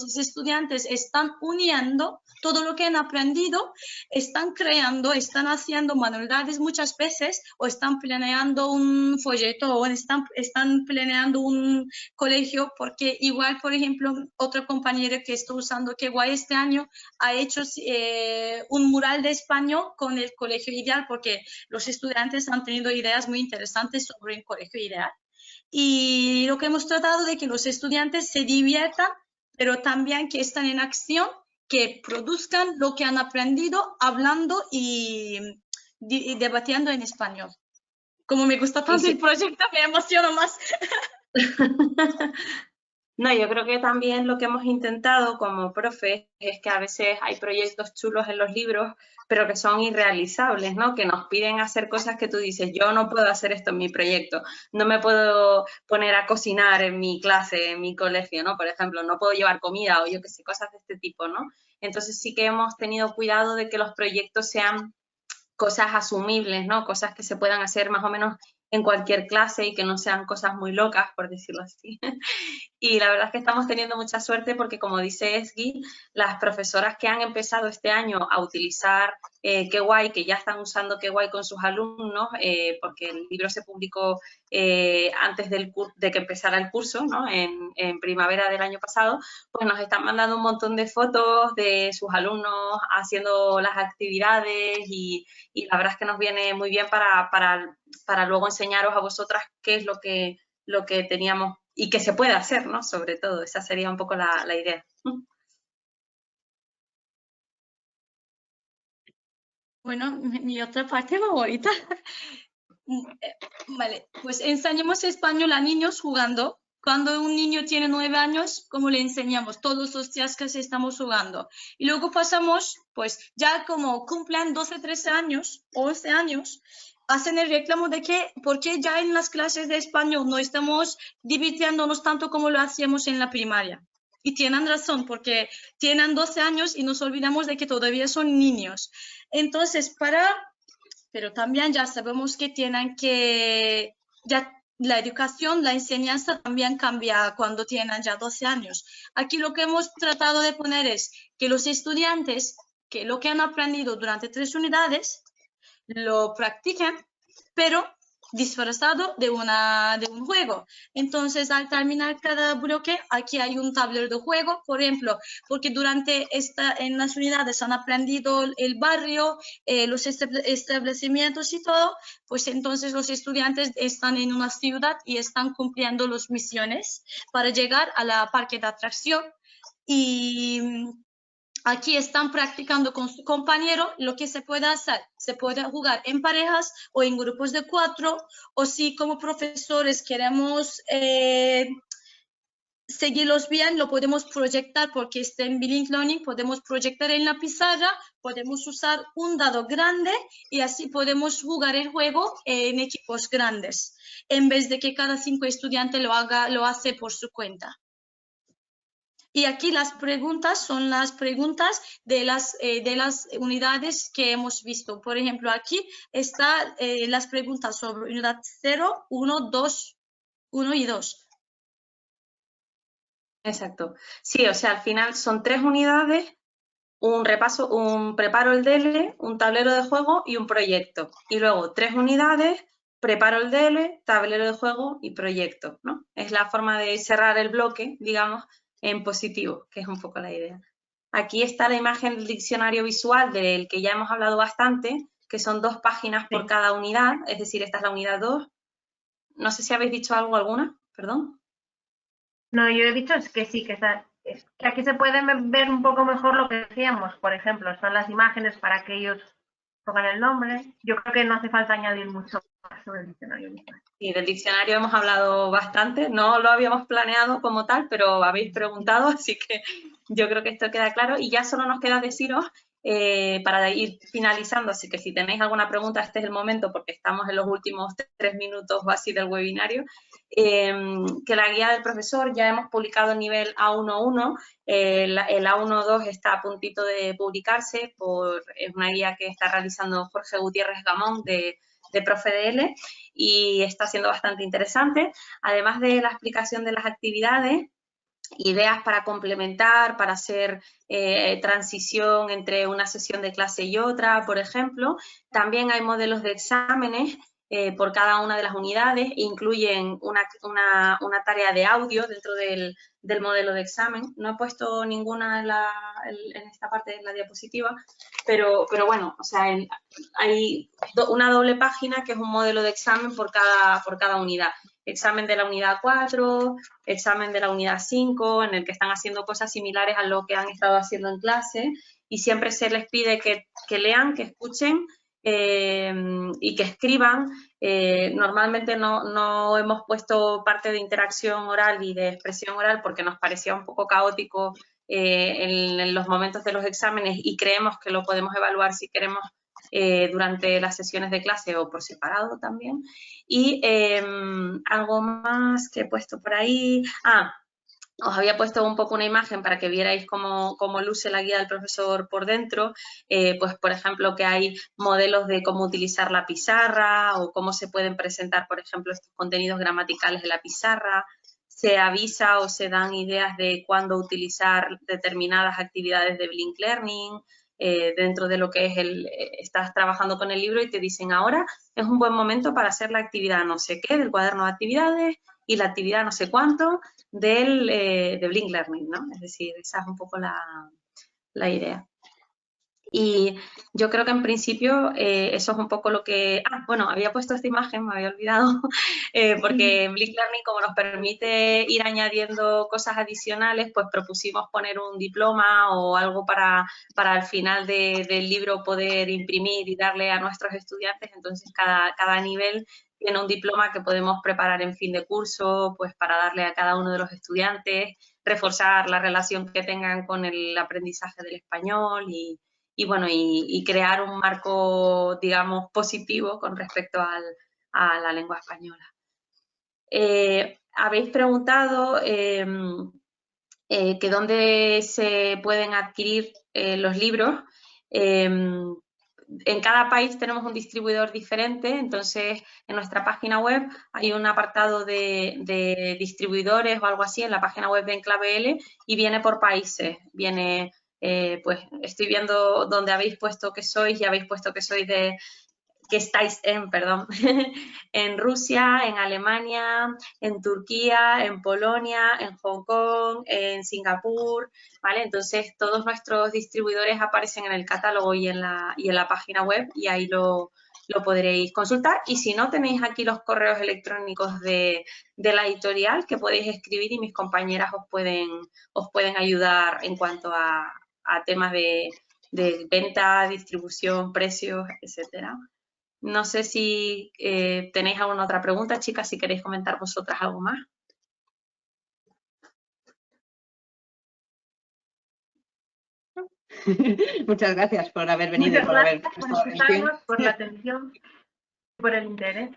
los estudiantes están uniendo todo lo que han aprendido, están creando, están haciendo manualidades muchas veces, o están planeando un folleto, o están planeando un colegio, porque igual, por ejemplo, otro compañero que está usando Qué Guay este año ha hecho un mural de español con el colegio ideal, porque los estudiantes han tenido ideas muy interesantes sobre el colegio ideal. Y lo que hemos tratado de que los estudiantes se diviertan, pero también que están en acción, que produzcan lo que han aprendido hablando y debatiendo en español. Como me gusta tanto el proyecto, me emociono más. No, yo creo que también lo que hemos intentado como profe es que a veces hay proyectos chulos en los libros, pero que son irrealizables, ¿no? Que nos piden hacer cosas que tú dices, yo no puedo hacer esto en mi proyecto, no me puedo poner a cocinar en mi clase, en mi colegio, ¿no? Por ejemplo, no puedo llevar comida o yo qué sé, cosas de este tipo, ¿no? Entonces sí que hemos tenido cuidado de que los proyectos sean cosas asumibles, ¿no? Cosas que se puedan hacer más o menos en cualquier clase y que no sean cosas muy locas, por decirlo así. Y la verdad es que estamos teniendo mucha suerte porque, como dice Esgui, las profesoras que han empezado este año a utilizar Qué Guay, que ya están usando Qué Guay con sus alumnos, porque el libro se publicó antes de que empezara el curso, ¿no? en primavera del año pasado, pues nos están mandando un montón de fotos de sus alumnos haciendo las actividades y la verdad es que nos viene muy bien para luego enseñaros a vosotras qué es lo que teníamos y que se puede hacer, ¿no? Sobre todo, esa sería un poco la idea. Bueno, mi otra parte favorita. Vale, pues enseñamos español a niños jugando. Cuando un niño tiene 9 años, ¿cómo le enseñamos? Todos los días que estamos jugando. Y luego pasamos, pues ya como cumplen 12, 13 años, 11 años, hacen el reclamo de que, ¿por qué ya en las clases de español no estamos divirtiéndonos tanto como lo hacíamos en la primaria? Y tienen razón, porque tienen 12 años y nos olvidamos de que todavía son niños. Entonces, pero también ya sabemos que tienen que, ya la educación, la enseñanza también cambia cuando tienen ya 12 años. Aquí lo que hemos tratado de poner es que los estudiantes, que lo que han aprendido durante 3 unidades, lo practiquen, pero disfrazado de un juego. Entonces, al terminar cada bloque, aquí hay un tablero de juego, por ejemplo, porque en las unidades han aprendido el barrio, los establecimientos y todo, pues entonces los estudiantes están en una ciudad y están cumpliendo las misiones para llegar a la parque de atracción. Y aquí están practicando con su compañero lo que se puede hacer. Se puede jugar en parejas o en grupos de 4, o si como profesores queremos seguirlos bien, lo podemos proyectar porque está en Blink Learning, podemos proyectar en la pizarra, podemos usar un dado grande y así podemos jugar el juego en equipos grandes, en vez de que cada 5 estudiantes lo hace por su cuenta. Y aquí las preguntas son las preguntas de las unidades que hemos visto. Por ejemplo, aquí están las preguntas sobre unidad 0, 1, 2, 1 y 2. Exacto. Sí, o sea, al final son 3 unidades, un repaso, un preparo el DL, un tablero de juego y un proyecto. Y luego 3 unidades, preparo el DL, tablero de juego y proyecto, ¿no? Es la forma de cerrar el bloque, digamos, en positivo, que es un poco la idea. Aquí está la imagen del diccionario visual del que ya hemos hablado bastante, que son 2 páginas por cada unidad, es decir, esta es la unidad 2. No sé si habéis dicho algo alguna, perdón. No, yo he dicho que sí, que aquí se puede ver un poco mejor lo que decíamos. Por ejemplo, son las imágenes para que ellos pongan el nombre. Yo creo que no hace falta añadir mucho más sobre el diccionario visual. Sí, del diccionario hemos hablado bastante, no lo habíamos planeado como tal, pero habéis preguntado, así que yo creo que esto queda claro. Y ya solo nos queda deciros, para ir finalizando, así que si tenéis alguna pregunta, este es el momento, porque estamos en los últimos 3 minutos o así del webinario, que la guía del profesor ya hemos publicado el nivel A1.1, el A1.2 está a puntito de publicarse, es una guía que está realizando Jorge Gutiérrez Gamón de ProfeDL, y está siendo bastante interesante. Además de la explicación de las actividades, ideas para complementar, para hacer transición entre una sesión de clase y otra, por ejemplo. También hay modelos de exámenes por cada una de las unidades, incluyen una tarea de audio dentro del modelo de examen. No he puesto ninguna en esta parte de la diapositiva, pero bueno, o sea, hay una doble página que es un modelo de examen por cada unidad. Examen de la unidad 4, examen de la unidad 5, en el que están haciendo cosas similares a lo que han estado haciendo en clase, y siempre se les pide que lean, que escuchen y que escriban. Normalmente no hemos puesto parte de interacción oral y de expresión oral porque nos parecía un poco caótico en los momentos de los exámenes, y creemos que lo podemos evaluar si queremos durante las sesiones de clase o por separado también. Y algo más que he puesto por ahí. Os había puesto un poco una imagen para que vierais cómo luce la guía del profesor por dentro, pues por ejemplo que hay modelos de cómo utilizar la pizarra o cómo se pueden presentar, por ejemplo, estos contenidos gramaticales de la pizarra. Se avisa o se dan ideas de cuándo utilizar determinadas actividades de Blink Learning, dentro de lo que es estás trabajando con el libro y te dicen ahora es un buen momento para hacer la actividad no sé qué del cuaderno de actividades y la actividad no sé cuánto de Blink Learning, ¿no? Es decir, esa es un poco la idea. Y yo creo que en principio eso es un poco lo que... bueno, había puesto esta imagen, me había olvidado, porque en Blink Learning, como nos permite ir añadiendo cosas adicionales, pues propusimos poner un diploma o algo para al final del libro poder imprimir y darle a nuestros estudiantes. Entonces, cada nivel tiene un diploma que podemos preparar en fin de curso, pues para darle a cada uno de los estudiantes, reforzar la relación que tengan con el aprendizaje del español y bueno, y crear un marco, digamos, positivo con respecto a la lengua española. Habéis preguntado que dónde se pueden adquirir los libros. en cada país tenemos un distribuidor diferente, entonces en nuestra página web hay un apartado de distribuidores o algo así en la página web de Enclave L y viene por países, viene, pues estoy viendo dónde habéis puesto que sois y habéis puesto que sois que estáis perdón, en Rusia, en Alemania, en Turquía, en Polonia, en Hong Kong, en Singapur, ¿vale? Entonces, todos nuestros distribuidores aparecen en el catálogo y en la página web y ahí lo podréis consultar. Y si no, tenéis aquí los correos electrónicos de la editorial que podéis escribir y mis compañeras os pueden ayudar en cuanto a temas de venta, distribución, precios, etcétera. No sé si tenéis alguna otra pregunta, chicas, si queréis comentar vosotras algo más. Muchas gracias por haber venido. Muchas y por haber gracias por prestado atención. escucharnos, por la atención y por el interés.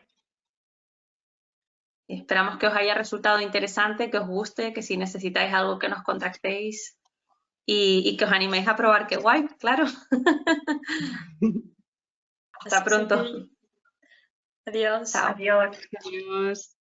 Esperamos que os haya resultado interesante, que os guste, que si necesitáis algo que nos contactéis y que os animéis a probar Qué Guay, claro. Hasta pronto. Adiós. Chao. Adiós. Adiós.